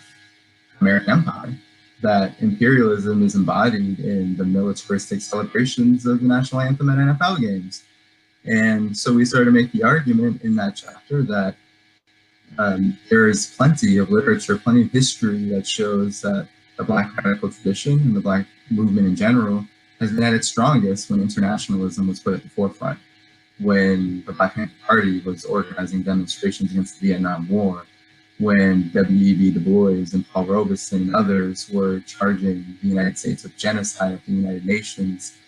American empire. That imperialism is embodied in the militaristic celebrations of the national anthem at NFL games. And so we started to make the argument in that chapter that there is plenty of literature, plenty of history that shows that the Black radical tradition and the Black movement in general has been at its strongest when internationalism was put at the forefront, when the Black Panther Party was organizing demonstrations against the Vietnam War, when W.E.B. Du Bois and Paul Robeson and others were charging the United States with genocide at the United Nations,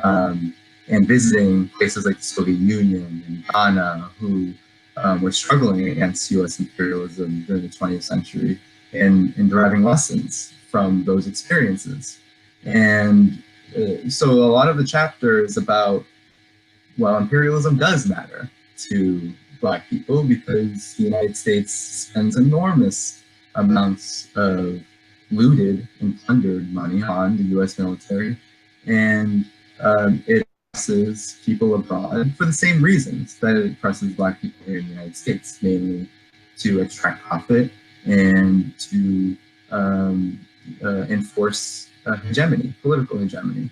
and visiting places like the Soviet Union and Ghana, who were struggling against U.S. imperialism during the 20th century, and deriving lessons from those experiences. And so a lot of the chapter is about, well, imperialism does matter to Black people because the United States spends enormous amounts of looted and plundered money on the U.S. military, and it oppresses people abroad for the same reasons that it oppresses Black people here in the United States, mainly to extract profit and to enforce hegemony, political hegemony.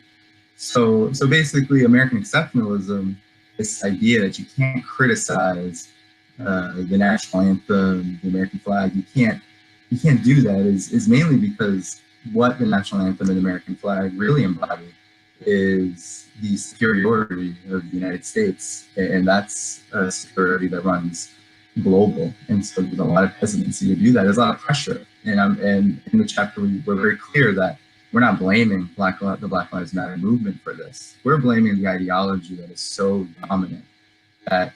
So basically, American exceptionalism, this idea that you can't criticize the national anthem, the American flag, you can't do that is mainly because what the national anthem and the American flag really embody is the superiority of the United States, and that's a superiority that runs global. And so there's a lot of hesitancy to do that. There's a lot of pressure, and in the chapter we're very clear that we're not blaming the Black Lives Matter movement for this. We're blaming the ideology that is so dominant that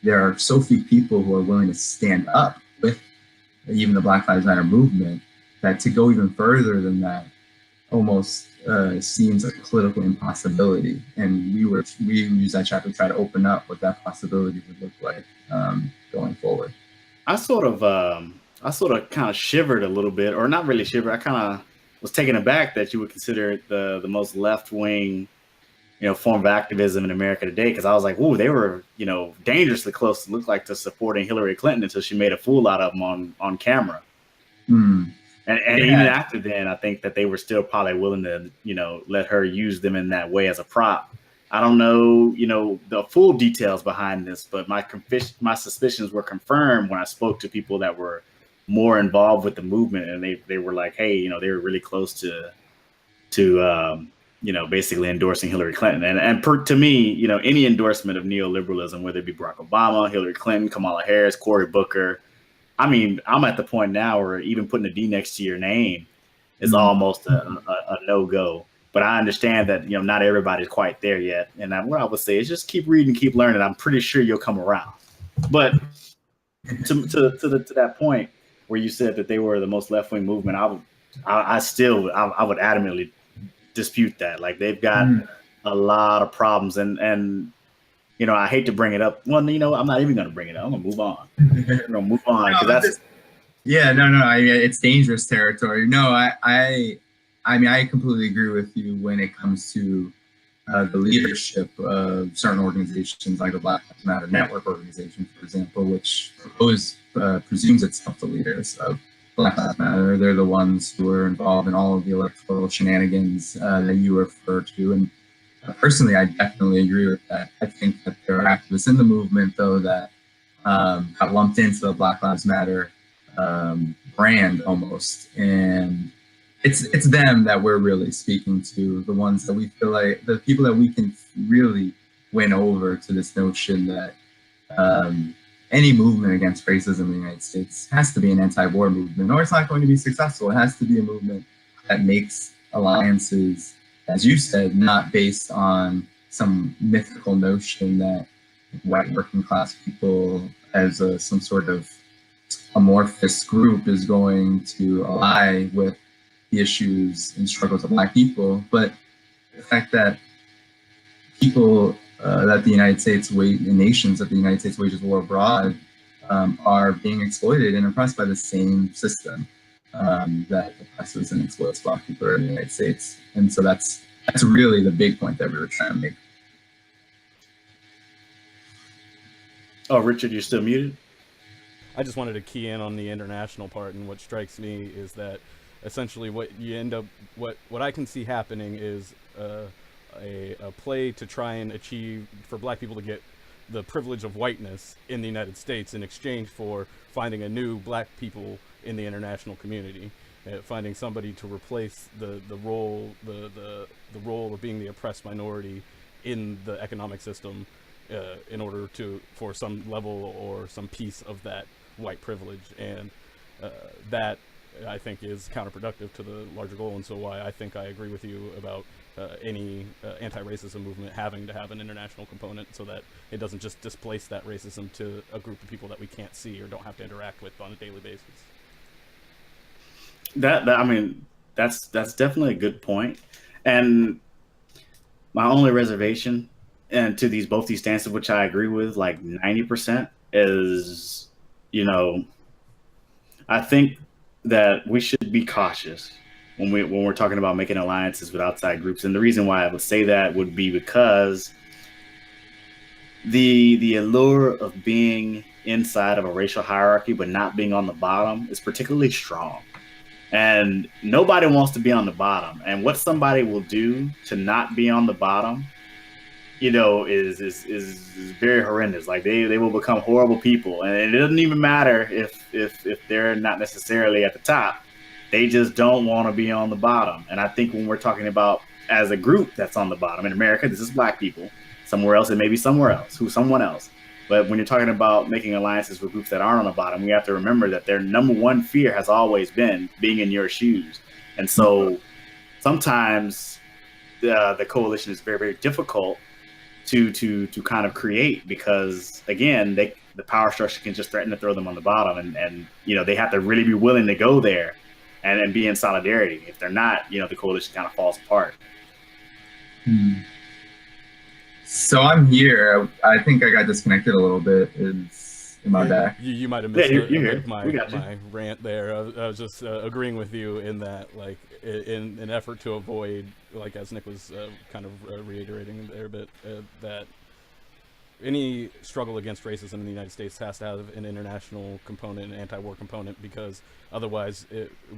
there are so few people who are willing to stand up with even the Black Lives Matter movement, that to go even further than that almost seems like a political impossibility. And we use that chapter to try to open up what that possibility would look like going forward. I sort of kind of shivered a little bit, or not really shivered. I kind of was taken aback that you would consider it the most left-wing form of activism in America today, because I was like, ooh, they were, dangerously close, it looked like, to supporting Hillary Clinton until she made a fool out of them on camera. Hmm. And even after then, I think that they were still probably willing to, let her use them in that way as a prop. I don't know, the full details behind this, but my suspicions were confirmed when I spoke to people that were more involved with the movement, and they were like, hey, they were really close to basically endorsing Hillary Clinton. And to me, any endorsement of neoliberalism, whether it be Barack Obama, Hillary Clinton, Kamala Harris, Cory Booker, I mean, I'm at the point now where even putting a D next to your name is almost a no-go. But I understand that, not everybody's quite there yet. And what I would say is just keep reading, keep learning. I'm pretty sure you'll come around. But to that point where you said that they were the most left-wing movement, I would adamantly dispute that. Like, they've got a lot of problems, and I hate to bring it up. Well, I'm not even going to bring it up. I'm going to move on. It's dangerous territory. No, I mean, I completely agree with you when it comes to the leadership of certain organizations like the Black Lives Matter Network organization, for example, which presumes itself the leaders of Black Lives Matter. They're the ones who are involved in all of the electoral shenanigans that you refer to. And personally, I definitely agree with that. I think that there are activists in the movement, though, that got lumped into the Black Lives Matter brand almost. And it's them that we're really speaking to, the ones that we feel like, the people that we can really win over to this notion that any movement against racism in the United States has to be an anti-war movement, or it's not going to be successful. It has to be a movement that makes alliances, as you said, not based on some mythical notion that white working class people as some sort of amorphous group is going to ally with the issues and struggles of Black people, but the fact that people that the United States nations that the United States wages war abroad are being exploited and oppressed by the same system that oppresses and exploits Black people in the United States. And so that's really the big point that we were trying to make. Oh, Richard, you're still muted? I just wanted to key in on the international part, and what strikes me is that essentially what you end up, what I can see happening is a play to try and achieve for Black people to get the privilege of whiteness in the United States in exchange for finding a new Black people in the international community, finding somebody to replace the role of being the oppressed minority in the economic system in order for some level or some piece of that white privilege, and that I think is counterproductive to the larger goal, and so why I think I agree with you about any anti-racism movement having to have an international component so that it doesn't just displace that racism to a group of people that we can't see or don't have to interact with on a daily basis. I mean, that's definitely a good point. And my only reservation, and to both these stances, which I agree with like 90%, is, I think that we should be cautious when we're talking about making alliances with outside groups. And the reason why I would say that would be because the allure of being inside of a racial hierarchy but not being on the bottom is particularly strong. And nobody wants to be on the bottom. And what somebody will do to not be on the bottom, is very horrendous. Like they will become horrible people. And it doesn't even matter if they're not necessarily at the top. They just don't want to be on the bottom. And I think when we're talking about as a group that's on the bottom in America, this is Black people. Somewhere else, it may be someone else. But when you're talking about making alliances with groups that aren't on the bottom, we have to remember that their number one fear has always been being in your shoes. And so sometimes the coalition is very, very difficult to kind of create, because again, the power structure can just threaten to throw them on the bottom, and they have to really be willing to go there and be in solidarity. If they're not, the coalition kind of falls apart. So I'm here. I think I got disconnected a little bit. in my back. You might have Yeah, missed you're a bit here. of We got you. my rant there. I was just agreeing with you in that, like, in an effort to avoid, like, as Nick was kind of reiterating there a bit, that any struggle against racism in the United States has to have an international component, an anti-war component, because otherwise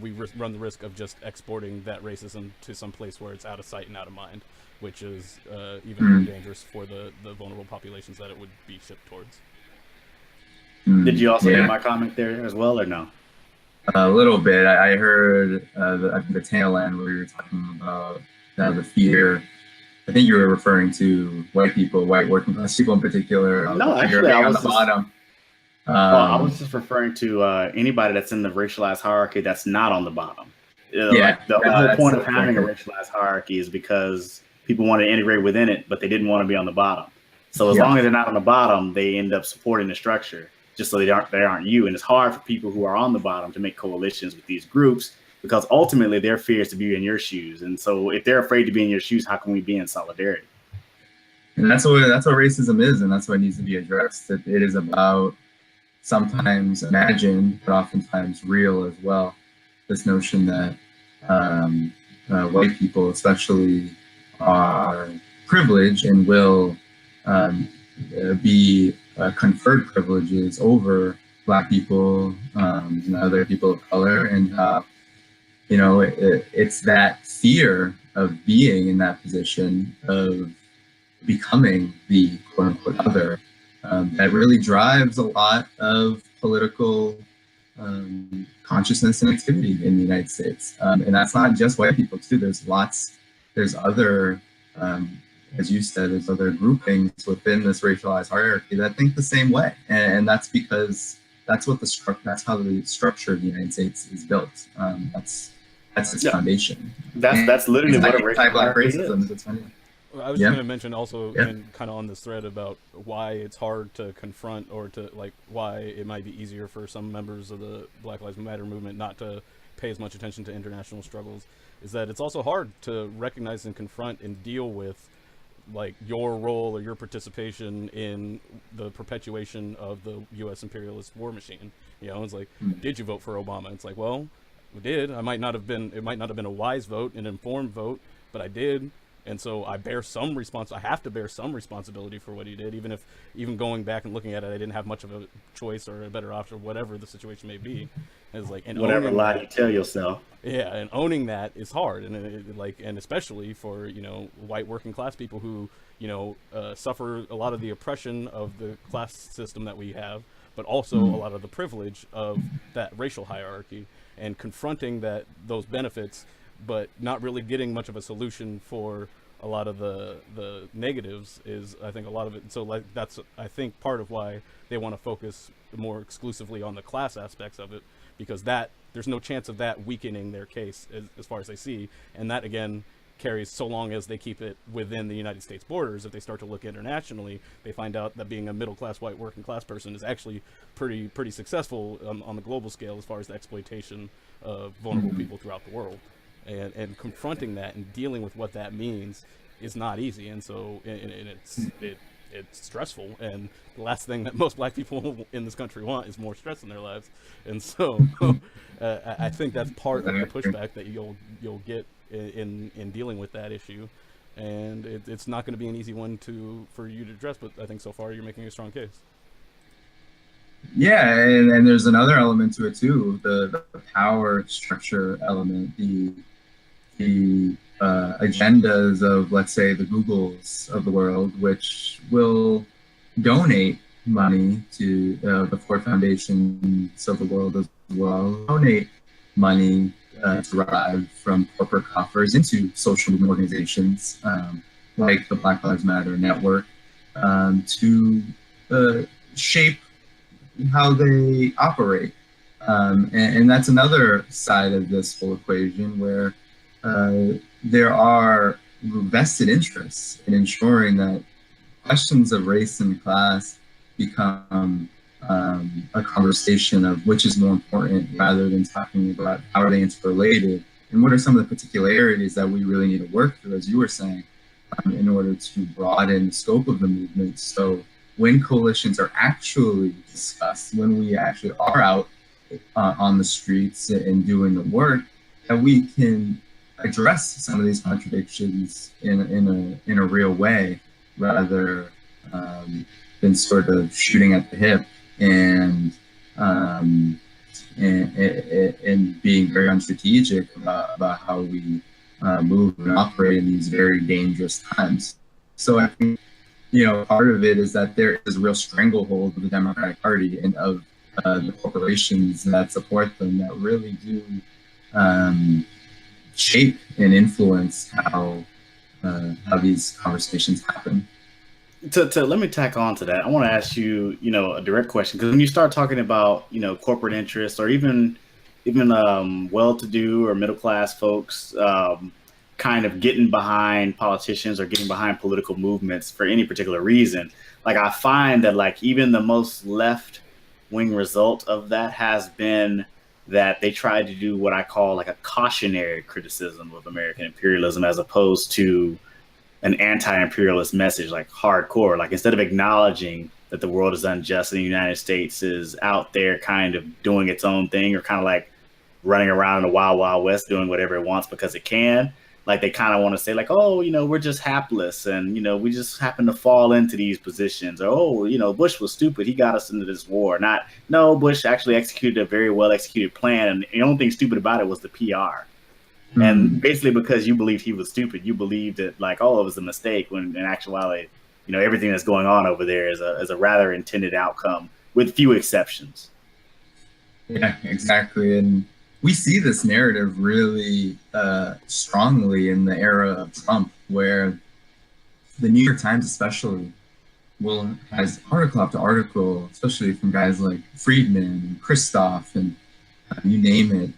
we run the risk of just exporting that racism to some place where it's out of sight and out of mind, which is even more dangerous for the vulnerable populations that it would be shipped towards. Did you also hear my comment there as well, or no? A little bit. I heard the tail end where you were talking about the fear. I think you were referring to white people, white working class people in particular. No, actually, I was on the bottom. I was just referring to anybody that's in the racialized hierarchy that's not on the bottom. Like the whole point of having a racialized hierarchy is because people want to integrate within it, but they didn't want to be on the bottom. So as long as they're not on the bottom, they end up supporting the structure, just so they aren't you. And it's hard for people who are on the bottom to make coalitions with these groups, because ultimately their fear is to be in your shoes. And so if they're afraid to be in your shoes, how can we be in solidarity? And that's what racism is, and that's what needs to be addressed. It is about sometimes imagined, but oftentimes real as well. This notion that white people especially are privileged and will be conferred privileges over Black people and other people of color, and it's that fear of being in that position, of becoming the quote unquote other, that really drives a lot of political consciousness and activity in the United States. And that's not just white people too. There's other, as you said, there's other groupings within this racialized hierarchy that think the same way. And that's because that's how the structure of the United States is built. That's its foundation. That's literally what a racial hierarchy is. I was just going to mention also, and kind of on this thread about why it's hard to confront, or to like why it might be easier for some members of the Black Lives Matter movement not to pay as much attention to international struggles, is that it's also hard to recognize and confront and deal with like your role or your participation in the perpetuation of the U.S. imperialist war machine. You know, it's like, did you vote for Obama? It's like, well, we did. It might not have been a wise vote, an informed vote, but I did. And so I have to bear some responsibility for what he did, even going back and looking at it, I didn't have much of a choice or a better option, whatever the situation may be. It's like, and whatever lie you tell yourself. Yeah, and owning that is hard, and and especially for white working class people who suffer a lot of the oppression of the class system that we have, but also a lot of the privilege of that racial hierarchy, and confronting those benefits, but not really getting much of a solution for a lot of the negatives is, I think, a lot of it. So like that's, I think, part of why they want to focus more exclusively on the class aspects of it, because there's no chance of that weakening their case as far as they see. And that, again, carries so long as they keep it within the United States borders. If they start to look internationally, they find out that being a middle-class white working class person is actually pretty successful on the global scale as far as the exploitation of vulnerable people throughout the world. And confronting that and dealing with what that means is not easy, and so it's stressful. And the last thing that most Black people in this country want is more stress in their lives. And so I think that's part of the pushback that you'll get in dealing with that issue. And it's not going to be an easy one for you to address, but I think so far you're making a strong case. Yeah, and there's another element to it too, the power structure element, the agendas of, let's say, the Googles of the world, which will donate money to the Ford Foundations of the world as well, donate money derived from corporate coffers into social movement organizations like the Black Lives Matter Network to shape how they operate. And that's another side of this whole equation, where there are vested interests in ensuring that questions of race and class become a conversation of which is more important, rather than talking about how are they interrelated and what are some of the particularities that we really need to work through, as you were saying, in order to broaden the scope of the movement, so when coalitions are actually discussed, when we actually are out on the streets and doing the work, that we can address some of these contradictions in a real way, rather than sort of shooting at the hip and being very unstrategic about how we move and operate in these very dangerous times. So I think, part of it is that there is a real stranglehold of the Democratic Party and of the corporations that support them that really do shape and influence how these conversations happen. Let me tack on to that. I want to ask you, a direct question, because when you start talking about, corporate interests or even well-to-do or middle-class folks kind of getting behind politicians or getting behind political movements for any particular reason, like I find that like even the most left-wing result of that has been that they tried to do what I call like a cautionary criticism of American imperialism as opposed to an anti-imperialist message, like hardcore. Like instead of acknowledging that the world is unjust and the United States is out there kind of doing its own thing or kind of like running around in the wild, wild west doing whatever it wants because it can, like they kind of want to say like, oh, we're just hapless and, we just happen to fall into these positions. Or, oh, Bush was stupid. He got us into this war. Not, no, Bush actually executed a very well executed plan. And the only thing stupid about it was the PR. And basically because you believed he was stupid, you believed that like, oh, it was a mistake, when in actuality, everything that's going on over there is a rather intended outcome with few exceptions. Yeah, exactly. And we see this narrative really strongly in the era of Trump, where the New York Times especially has article after article, especially from guys like Friedman and Christoph and you name it,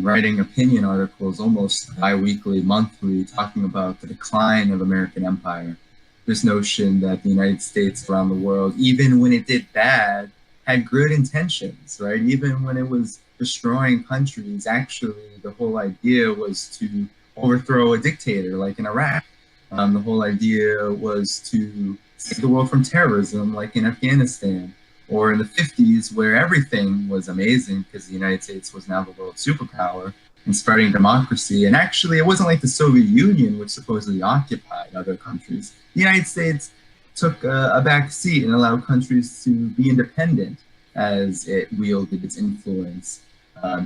writing opinion articles almost bi-weekly, monthly, talking about the decline of American empire. This notion that the United States around the world, even when it did bad, had good intentions, right? Even when it was destroying countries, actually the whole idea was to overthrow a dictator like in Iraq. The whole idea was to save the world from terrorism like in Afghanistan. Or in the 50s, where everything was amazing because the United States was now the world superpower and spreading democracy. And actually, it wasn't like the Soviet Union, which supposedly occupied other countries. The United States took a back seat and allowed countries to be independent as it wielded its influence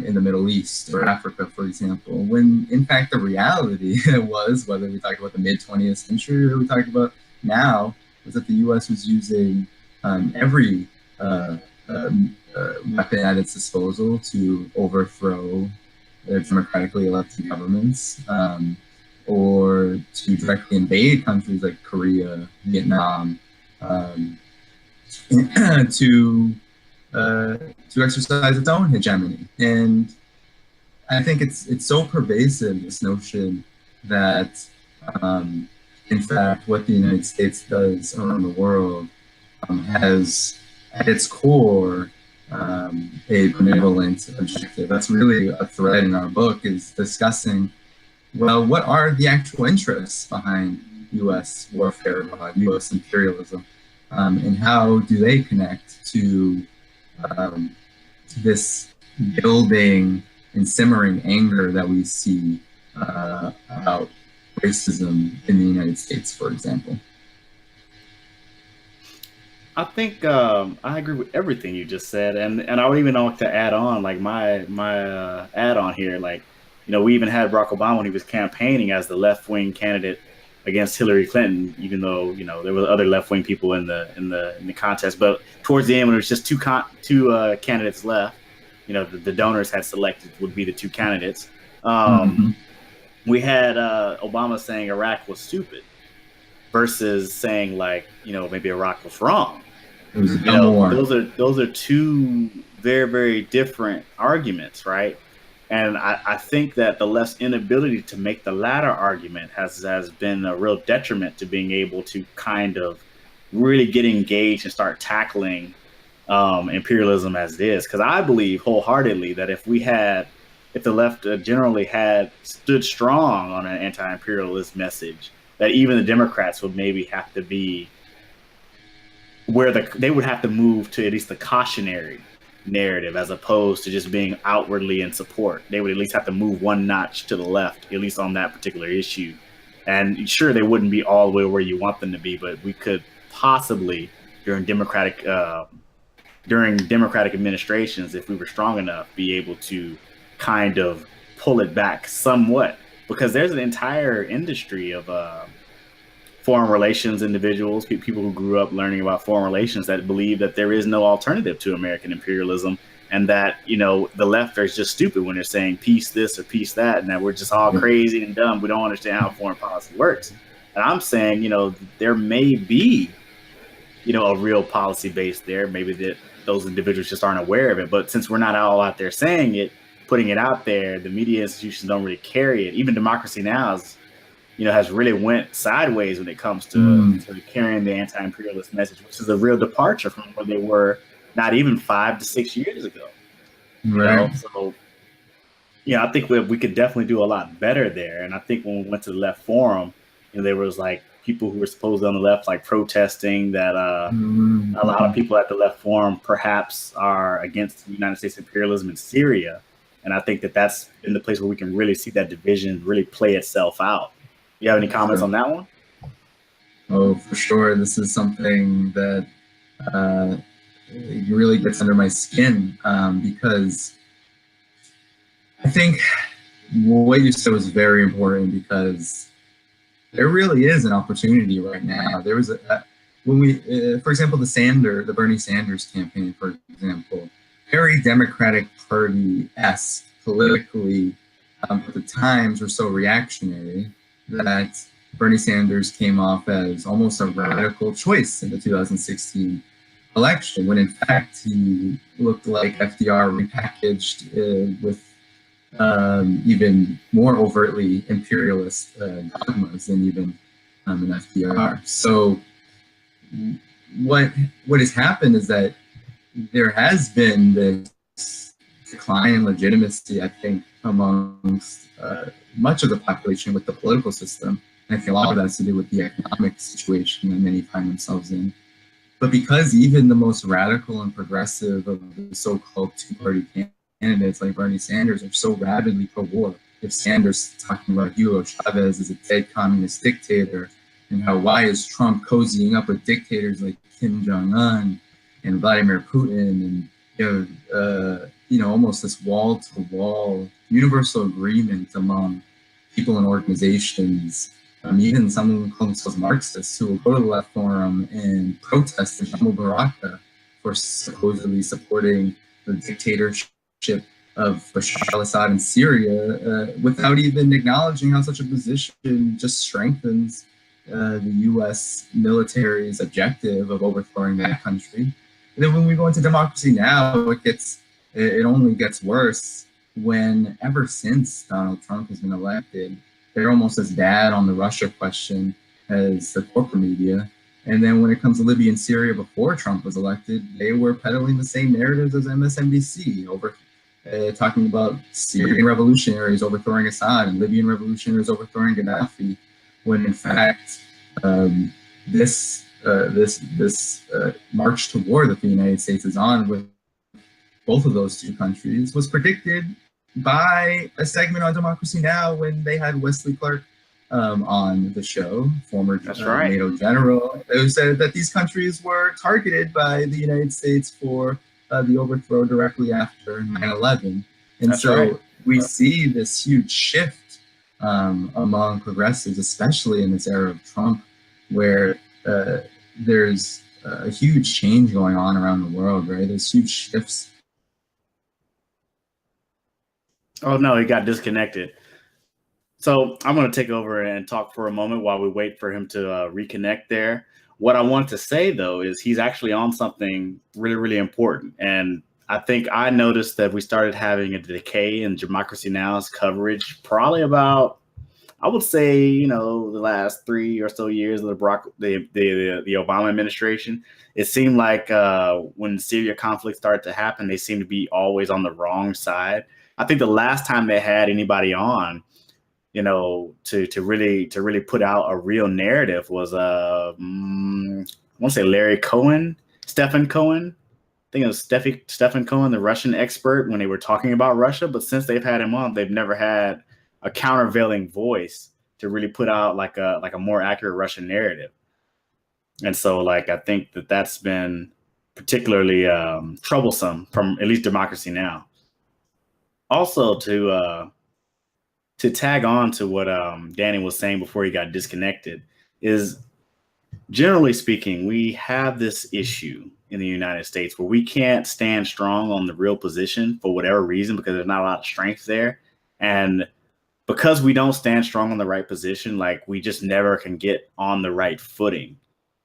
in the Middle East or Africa, for example. When, in fact, the reality was, whether we talk about the mid-20th century or we talk about now, was that the U.S. was using every weapon at its disposal to overthrow their democratically elected governments, or to directly invade countries like Korea, Vietnam, to exercise its own hegemony. And I think it's so pervasive, this notion that, in fact, what the United States does around the world has at its core a benevolent objective. That's really a thread in our book, is discussing, well, what are the actual interests behind U.S. warfare, behind U.S. imperialism, and how do they connect to this building and simmering anger that we see about racism in the United States, for example. I think I agree with everything you just said, and I would even like to add on, like my add on here, like we even had Barack Obama when he was campaigning as the left wing candidate against Hillary Clinton, even though there were other left wing people in the contest. But towards the end, when there was just two candidates left, the donors had selected would be the two candidates. We had Obama saying Iraq was stupid versus saying like maybe Iraq was wrong. Those are two very, very different arguments, right? And I think that the left's inability to make the latter argument has been a real detriment to being able to kind of really get engaged and start tackling imperialism as it is. Because I believe wholeheartedly that if the left generally had stood strong on an anti-imperialist message, that even the Democrats would maybe have to be where they would have to move to at least the cautionary narrative as opposed to just being outwardly in support. They would at least have to move one notch to the left, at least on that particular issue. And sure, they wouldn't be all the way where you want them to be, but we could possibly during democratic administrations, if we were strong enough, be able to kind of pull it back somewhat, because there's an entire industry of foreign relations individuals, people who grew up learning about foreign relations, that believe that there is no alternative to American imperialism, and that, you know, the left is just stupid when they're saying peace this or peace that, and that we're just all crazy and dumb. We don't understand how foreign policy works. And I'm saying, you know, there may be, you know, a real policy base there. Maybe that those individuals just aren't aware of it. But since we're not all out there saying it, putting it out there, the media institutions don't really carry it. Even Democracy Now! Has really went sideways when it comes to carrying the anti-imperialist message, which is a real departure from where they were not even 5 to 6 years ago. Right. So, I think we could definitely do a lot better there. And I think when we went to the Left Forum, there was like people who were supposedly on the left, like protesting that a lot of people at the Left Forum perhaps are against the United States imperialism in Syria. And I think that that's in the place where we can really see that division really play itself out. You have any comments on that one? Oh, for sure. This is something that really gets under my skin because I think what you said was very important, because there really is an opportunity right now. There was when we, for example, the Bernie Sanders campaign, for example, very Democratic Party-esque politically, at the times were so reactionary that Bernie Sanders came off as almost a radical choice in the 2016 election, when in fact he looked like FDR repackaged with even more overtly imperialist dogmas than even an FDR. So what has happened is that there has been this decline in legitimacy, I think, amongst much of the population with the political system. And I think a lot of that has to do with the economic situation that many find themselves in. But because even the most radical and progressive of the so-called two-party candidates like Bernie Sanders are so rabidly pro-war, if Sanders talking about Hugo Chavez as a dead communist dictator, and how why is Trump cozying up with dictators like Kim Jong-un and Vladimir Putin, and almost this wall-to-wall universal agreement among people and organizations, even some who call themselves Marxists, who will go to the Left Forum and protest Jamil Baraka for supposedly supporting the dictatorship of Bashar al-Assad in Syria, without even acknowledging how such a position just strengthens the U.S. military's objective of overthrowing that country. And then when we go into Democracy Now!, it only gets worse when, ever since Donald Trump has been elected, they're almost as bad on the Russia question as the corporate media. And then when it comes to Libya and Syria before Trump was elected, they were peddling the same narratives as MSNBC, talking about Syrian revolutionaries overthrowing Assad and Libyan revolutionaries overthrowing Gaddafi, when in fact this march to war that the United States is on with both of those two countries was predicted by a segment on Democracy Now! When they had Wesley Clark on the show, former NATO general, who said that these countries were targeted by the United States for the overthrow directly after 9/11. And we see this huge shift among progressives, especially in this era of Trump, where there's a huge change going on around the world, right? There's huge shifts. Oh, no, he got disconnected. So I'm going to take over and talk for a moment while we wait for him to reconnect there. What I want to say, though, is he's actually on something really, really important. And I think I noticed that we started having a decay in Democracy Now!'s coverage probably about, I would say, the last 3 or so years of the Obama administration. It seemed like when the Syria conflict started to happen, they seemed to be always on the wrong side. I think the last time they had anybody on, to really put out a real narrative was want to say Stephen Cohen. I think it was Stephen Cohen, the Russian expert, when they were talking about Russia. But since they've had him on, they've never had a countervailing voice to really put out like a more accurate Russian narrative. And so, like, I think that's been particularly troublesome from at least Democracy Now! Also, to tag on to what Danny was saying before he got disconnected, is generally speaking, we have this issue in the United States where we can't stand strong on the real position for whatever reason, because there's not a lot of strength there. And because we don't stand strong on the right position, like, we just never can get on the right footing.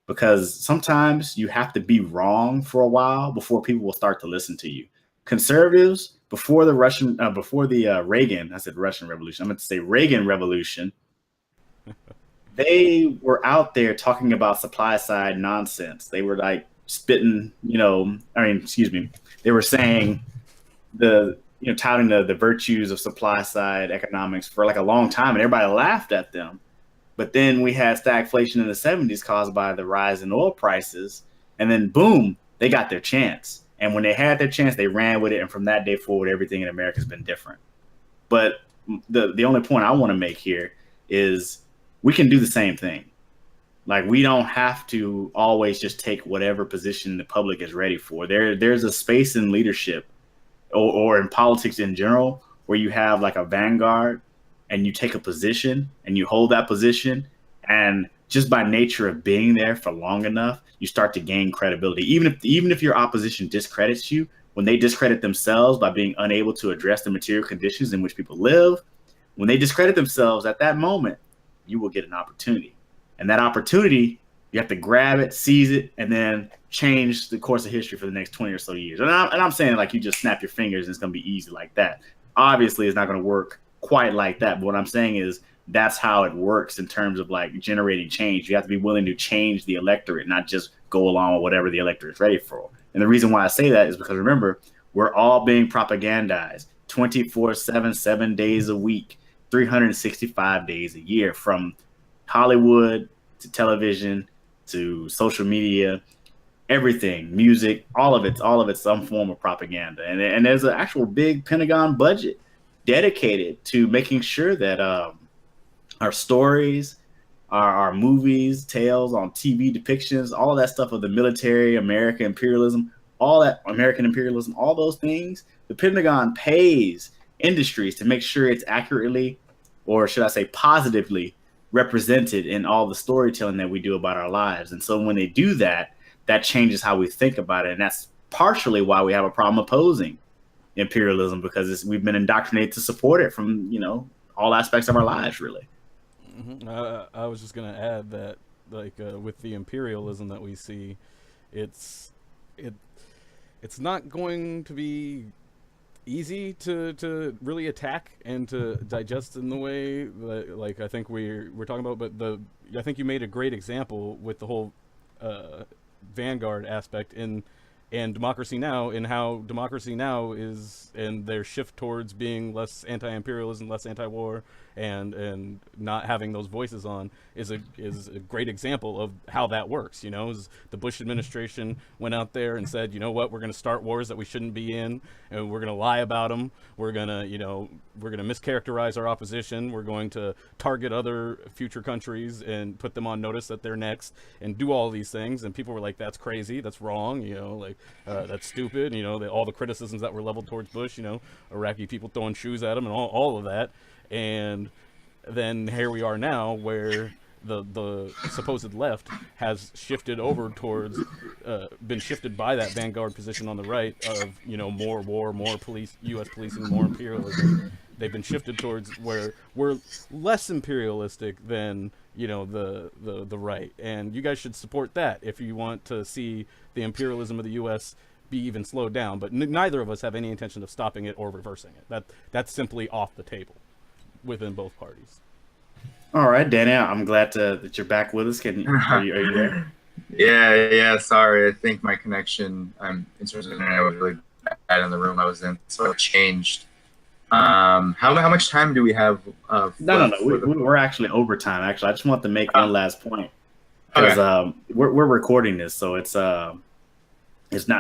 Because sometimes you have to be wrong for a while before people will start to listen to you. Conservatives, before the Reagan, I said Russian Revolution, I meant to say Reagan Revolution, they were out there talking about supply side nonsense. They were like spitting, they were saying touting the virtues of supply side economics for like a long time, and everybody laughed at them. But then we had stagflation in the 70s caused by the rise in oil prices. And then, boom, they got their chance. And when they had their chance, they ran with it. And from that day forward, everything in America has been different. But the only point I want to make here is we can do the same thing. Like, we don't have to always just take whatever position the public is ready for. There's a space in leadership or in politics in general where you have like a vanguard, and you take a position and you hold that position, and just by nature of being there for long enough, you start to gain credibility. Even if your opposition discredits you, when they discredit themselves by being unable to address the material conditions in which people live, when they discredit themselves at that moment, you will get an opportunity. And that opportunity, you have to grab it, seize it, and then change the course of history for the next 20 or so years. And I'm saying, like, you just snap your fingers and it's going to be easy like that. Obviously, it's not going to work quite like that. But what I'm saying is that's how it works in terms of like generating change. You have to be willing to change the electorate, not just go along with whatever the electorate is ready for. And the reason why I say that is because, remember, we're all being propagandized 24/7, 7 days a week, 365 days a year, from Hollywood to television to social media, everything, music, all of it's some form of propaganda. And there's an actual big Pentagon budget dedicated to making sure that our stories, our movies, tales on TV depictions, all of that stuff of the military, American imperialism, all those things, the Pentagon pays industries to make sure it's accurately, or should I say positively, represented in all the storytelling that we do about our lives. And so when they do that, that changes how we think about it. And that's partially why we have a problem opposing imperialism, because we've been indoctrinated to support it from all aspects of our lives, really. Mm-hmm. I was just gonna add that, like, with the imperialism that we see, it's not going to be easy to really attack and to digest in the way that, like, I think we're talking about. But I think you made a great example with the whole vanguard aspect and Democracy Now!, and how Democracy Now! Is, and their shift towards being less anti-imperialism, less anti-war, and not having those voices on is a great example of how that works. The Bush administration went out there and said, you know what, we're going to start wars that we shouldn't be in, and we're going to lie about them. We're going to mischaracterize our opposition. We're going to target other future countries and put them on notice that they're next, and do all these things. And people were like, that's crazy, that's wrong, that's stupid. All the criticisms that were leveled towards Bush, Iraqi people throwing shoes at him and all of that. And then here we are now, where the supposed left has shifted over towards, been shifted by that vanguard position on the right of, more war, more police, U.S. policing, more imperialism. They've been shifted towards where we're less imperialistic than, the right. And you guys should support that if you want to see the imperialism of the U.S. be even slowed down. But neither of us have any intention of stopping it or reversing it. That's simply off the table within both parties. All right, Danny, I'm glad that you're back with us. Are you there? Yeah. Sorry, I think my connection in terms of internet was really bad in the room I was in, so it changed. How much time do we have? No. We're actually overtime. Actually, I just want to make one last point. because we're recording this, so it's not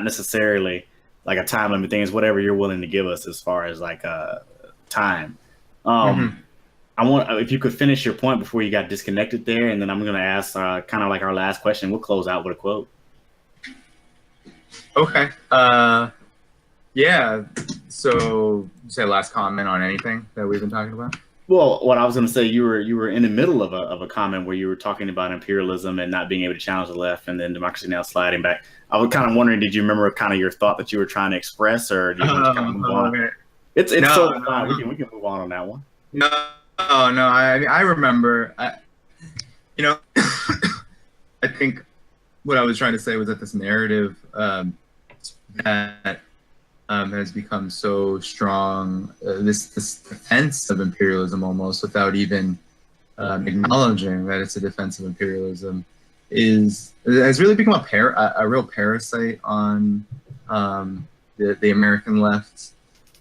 necessarily like a time limit thing. It's whatever you're willing to give us as far as like time. I want if you could finish your point before you got disconnected there, and then I'm going to ask kind of like our last question. We'll close out with a quote. Okay. Yeah. So, you say last comment on anything that we've been talking about? Well, what I was going to say, you were in the middle of a comment where you were talking about imperialism and not being able to challenge the left, and then Democracy Now! Sliding back. I was kind of wondering, did you remember kind of your thought that you were trying to express, or did you want to kind of move on? Okay. It's so fine. We can move on that one. No. I remember. You know, I think what I was trying to say was that this narrative that has become so strong, this defense of imperialism almost without even acknowledging that it's a defense of imperialism has really become a real parasite on the American left.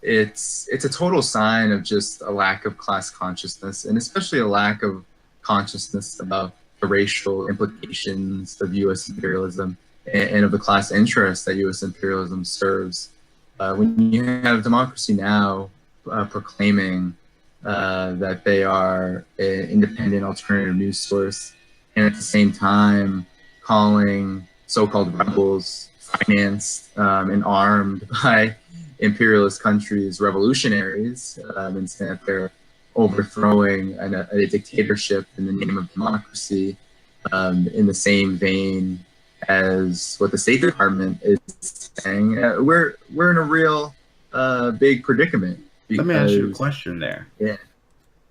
It's a total sign of just a lack of class consciousness, and especially a lack of consciousness about the racial implications of U.S. imperialism and of the class interests that U.S. imperialism serves. When you have Democracy Now! Proclaiming that they are an independent alternative news source, and at the same time calling so-called rebels financed and armed by imperialist countries revolutionaries, and saying that they're overthrowing a dictatorship in the name of democracy, in the same vein as what the State Department is saying, we're in a real big predicament. Let me ask you a question there. Yeah.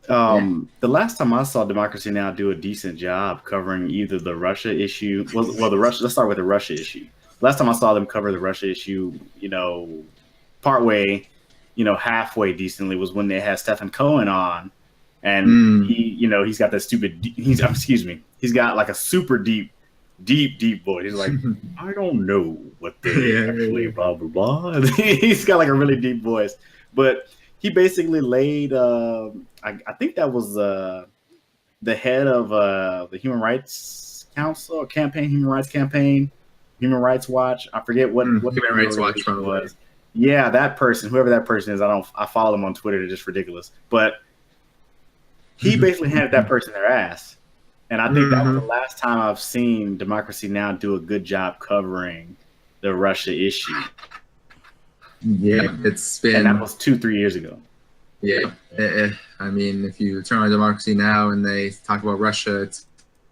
The last time I saw Democracy Now! Do a decent job covering either the Russia issue, let's start with the Russia issue. Last time I saw them cover the Russia issue, partway, halfway decently was when they had Stephen Cohen on, and he's got that he's got like a super deep voice. He's like, I don't know what they actually blah blah blah. He's got like a really deep voice, but he basically laid. I think that was the head of the Human Rights Council campaign, Human Rights Watch. I forget what Human Rights Watch was. Yeah, that person, whoever that person is, I follow him on Twitter. They're just ridiculous. But he basically handed that person their ass. And I think that was the last time I've seen Democracy Now! Do a good job covering the Russia issue. Yeah, it's been... And that was 2-3 years ago. Yeah. I mean, if you turn on Democracy Now! And they talk about Russia, it's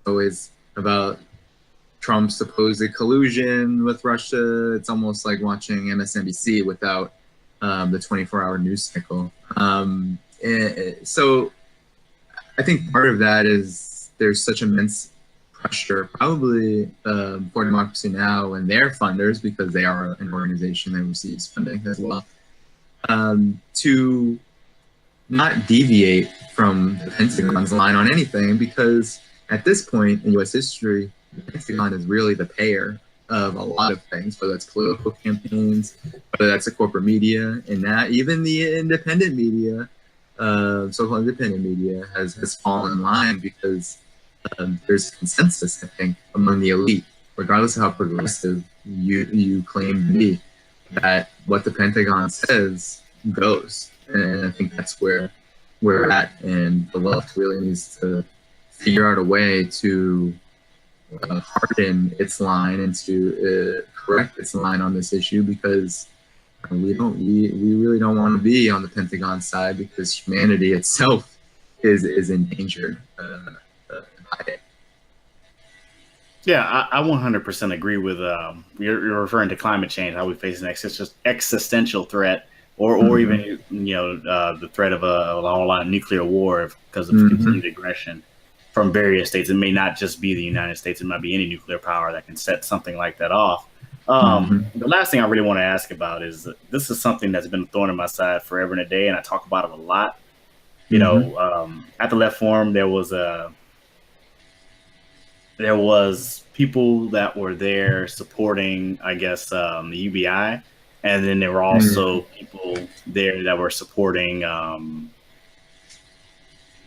always about Trump's supposed collusion with Russia. It's almost like watching MSNBC without the 24-hour news cycle. So I think part of that is there's such immense pressure, probably for Democracy Now! And their funders, because they are an organization that receives funding as well, to not deviate from the Pentagon's line on anything, because at this point in U.S. history, the Pentagon is really the payer of a lot of things, whether that's political campaigns, whether that's the corporate media, and now even the independent media, so-called independent media, has fallen in line because there's consensus, I think, among the elite, regardless of how progressive you claim to be, that what the Pentagon says goes. And I think that's where we're at, and the left really needs to figure out a way to harden its line and to correct its line on this issue, because we really don't want to be on the Pentagon side, because humanity itself is endangered by it. Yeah, I 100% agree with you're referring to climate change, how we face an existential threat, or even the threat of a lot of nuclear war because of continued aggression from various states. It may not just be the United States; it might be any nuclear power that can set something like that off. The last thing I really want to ask about is this is something that's been thrown in my side forever and a day, and I talk about it a lot. At the Left Forum, there was people that were there supporting, I guess, the UBI, and then there were also people there that were supporting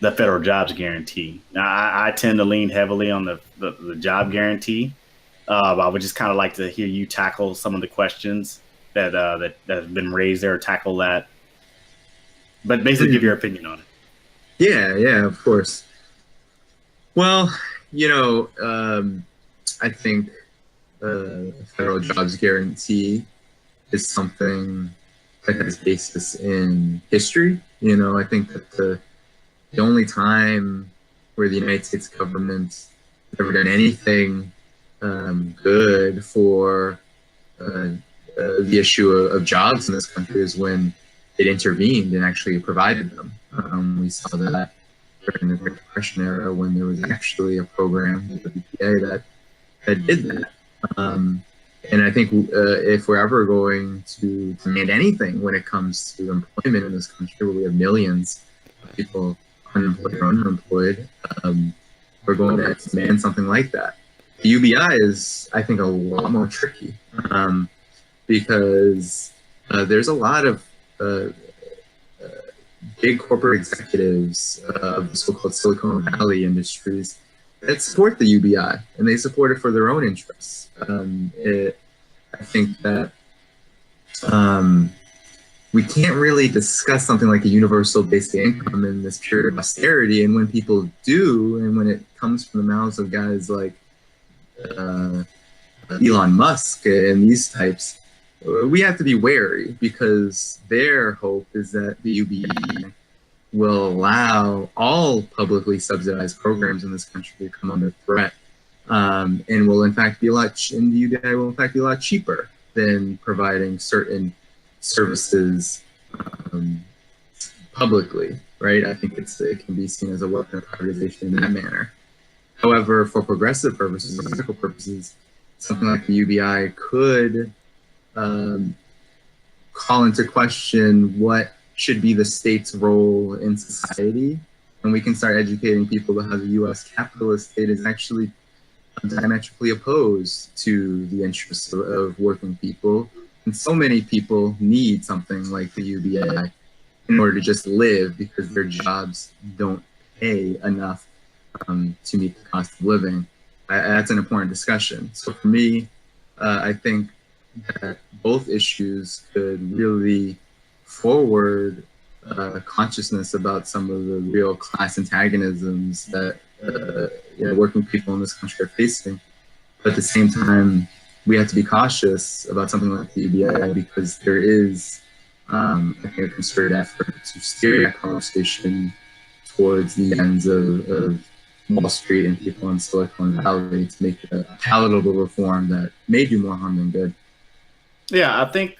the federal jobs guarantee. Now, I tend to lean heavily on the job guarantee. I would just kind of like to hear you tackle some of the questions that have been raised there, or tackle that, but basically give your opinion on it. Yeah, of course. Well, I think federal jobs guarantee is something that has basis in history. I think that the only time where the United States government ever done anything good for the issue of jobs in this country is when it intervened and actually provided them. We saw that during the Great Depression era when there was actually a program with the BPA that did that. And I think if we're ever going to demand anything when it comes to employment in this country, where we have millions of people unemployed or underemployed, we're going to demand something like that. The UBI is, I think, a lot more tricky because there's a lot of big corporate executives of the so-called Silicon Valley industries that support the UBI, and they support it for their own interests. I think that we can't really discuss something like a universal basic income in this period of austerity, and when people do, and when it comes from the mouths of guys like Elon Musk and these types, we have to be wary, because their hope is that the UBI will allow all publicly subsidized programs in this country to come under threat, and will in fact be and the UBI will in fact be a lot cheaper than providing certain services publicly, right? I think it can be seen as a weapon of privatization in that manner. However, for progressive purposes, or practical purposes, something like the UBI could call into question what should be the state's role in society, and we can start educating people about how the U.S. capitalist state is actually diametrically opposed to the interests of working people. And so many people need something like the UBI in order to just live, because their jobs don't pay enough to meet the cost of living. That's an important discussion. So for me, I think that both issues could really forward consciousness about some of the real class antagonisms that working people in this country are facing. But at the same time, we have to be cautious about something like the UBI, because there is, I think, a concerted effort to steer that conversation towards the ends of Wall Street and people in Silicon Valley to make it a palatable reform that may do more harm than good. Yeah, I think,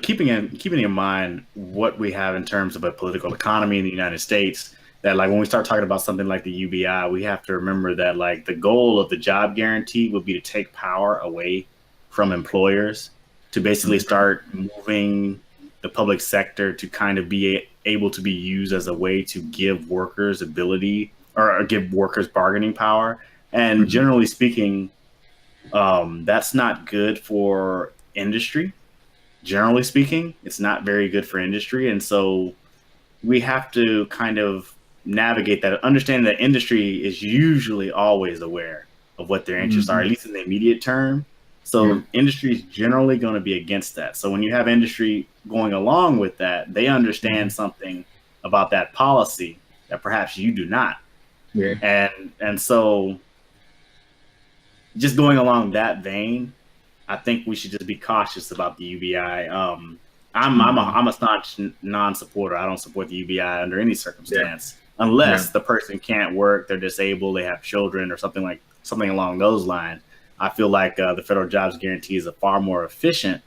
keeping in mind what we have in terms of a political economy in the United States, that like when we start talking about something like the UBI, we have to remember that like the goal of the job guarantee would be to take power away from employers, to basically start moving the public sector to kind of be able to be used as a way to give workers ability, or give workers bargaining power. And generally speaking, that's not good for industry. Generally speaking, it's not very good for industry. And so we have to kind of navigate that, understanding that industry is usually always aware of what their interests are, at least in the immediate term. So industry is generally going to be against that. So when you have industry going along with that, they understand something about that policy that perhaps you do not. Yeah. And so just going along that vein, I think we should just be cautious about the UBI. I'm a staunch non-supporter. I don't support the UBI under any circumstance, unless the person can't work, they're disabled, they have children, or something along those lines. I feel like the federal jobs guarantee is a far more efficient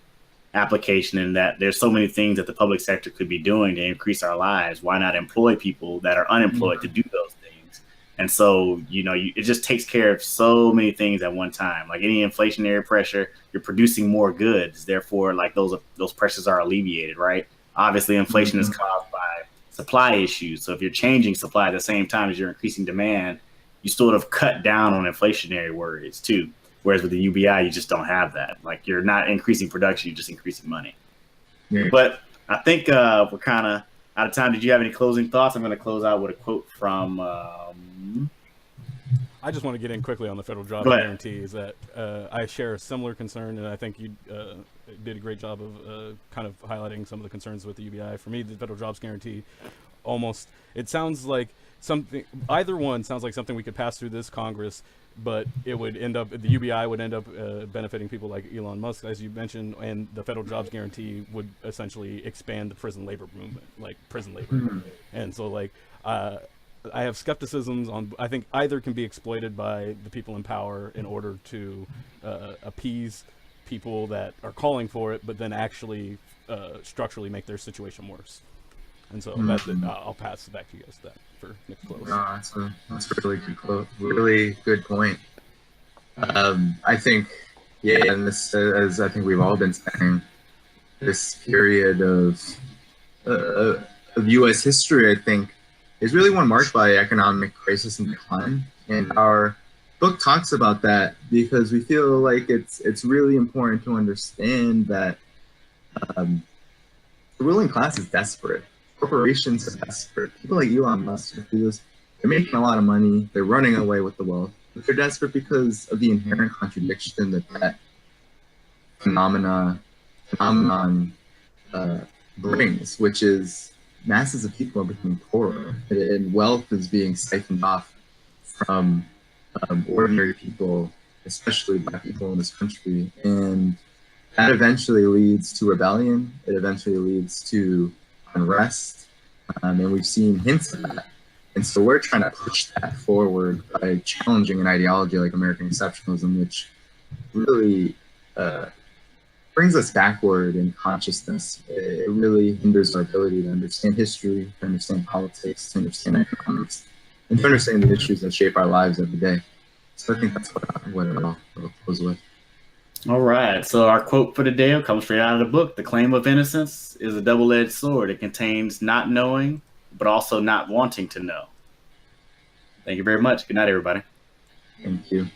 application, in that there's so many things that the public sector could be doing to increase our lives. Why not employ people that are unemployed to do those things? And so, it just takes care of so many things at one time. Like any inflationary pressure, you're producing more goods. Therefore, like those pressures are alleviated, right? Obviously, inflation is caused by supply issues. So if you're changing supply at the same time as you're increasing demand, you sort of cut down on inflationary worries too. Whereas with the UBI, you just don't have that. Like you're not increasing production, you're just increasing money. Yeah. But I think we're kind of out of time. Did you have any closing thoughts? I'm going to close out with a quote from. I just want to get in quickly on the federal jobs Go ahead. guarantee. Is that I share a similar concern, and I think you did a great job of kind of highlighting some of the concerns with the UBI. For me, the federal jobs guarantee almost, it sounds like something, either one sounds like something we could pass through this Congress, but it would end up, the UBI would end up benefiting people like Elon Musk, as you mentioned, and the federal jobs guarantee would essentially expand the prison labor movement, like prison labor. And so like, I have skepticisms on, I think either can be exploited by the people in power in order to appease people that are calling for it, but then actually structurally make their situation worse. And so that's it. I'll pass it back to you guys that for next close. No, that's a really good quote. Really good point. I think, yeah, and this, as I think we've all been saying, this period of U.S. history, I think, is really one marked by economic crisis and decline. And our book talks about that because we feel like it's really important to understand that the ruling class is desperate. Corporations are desperate. People like Elon Musk, they're making a lot of money. They're running away with the wealth. But they're desperate because of the inherent contradiction that phenomenon brings, which is masses of people are becoming poorer, and wealth is being siphoned off from ordinary people, especially Black people in this country. And that eventually leads to rebellion. It eventually leads to unrest. And we've seen hints of that. And so we're trying to push that forward by challenging an ideology like American exceptionalism, which really brings us backward in consciousness. It really hinders our ability to understand history, to understand politics, to understand economics, and to understand the issues that shape our lives every day. So I think that's what I'll close with. All right. So our quote for the day comes straight out of the book. The claim of innocence is a double-edged sword. It contains not knowing, but also not wanting to know. Thank you very much. Good night, everybody. Thank you.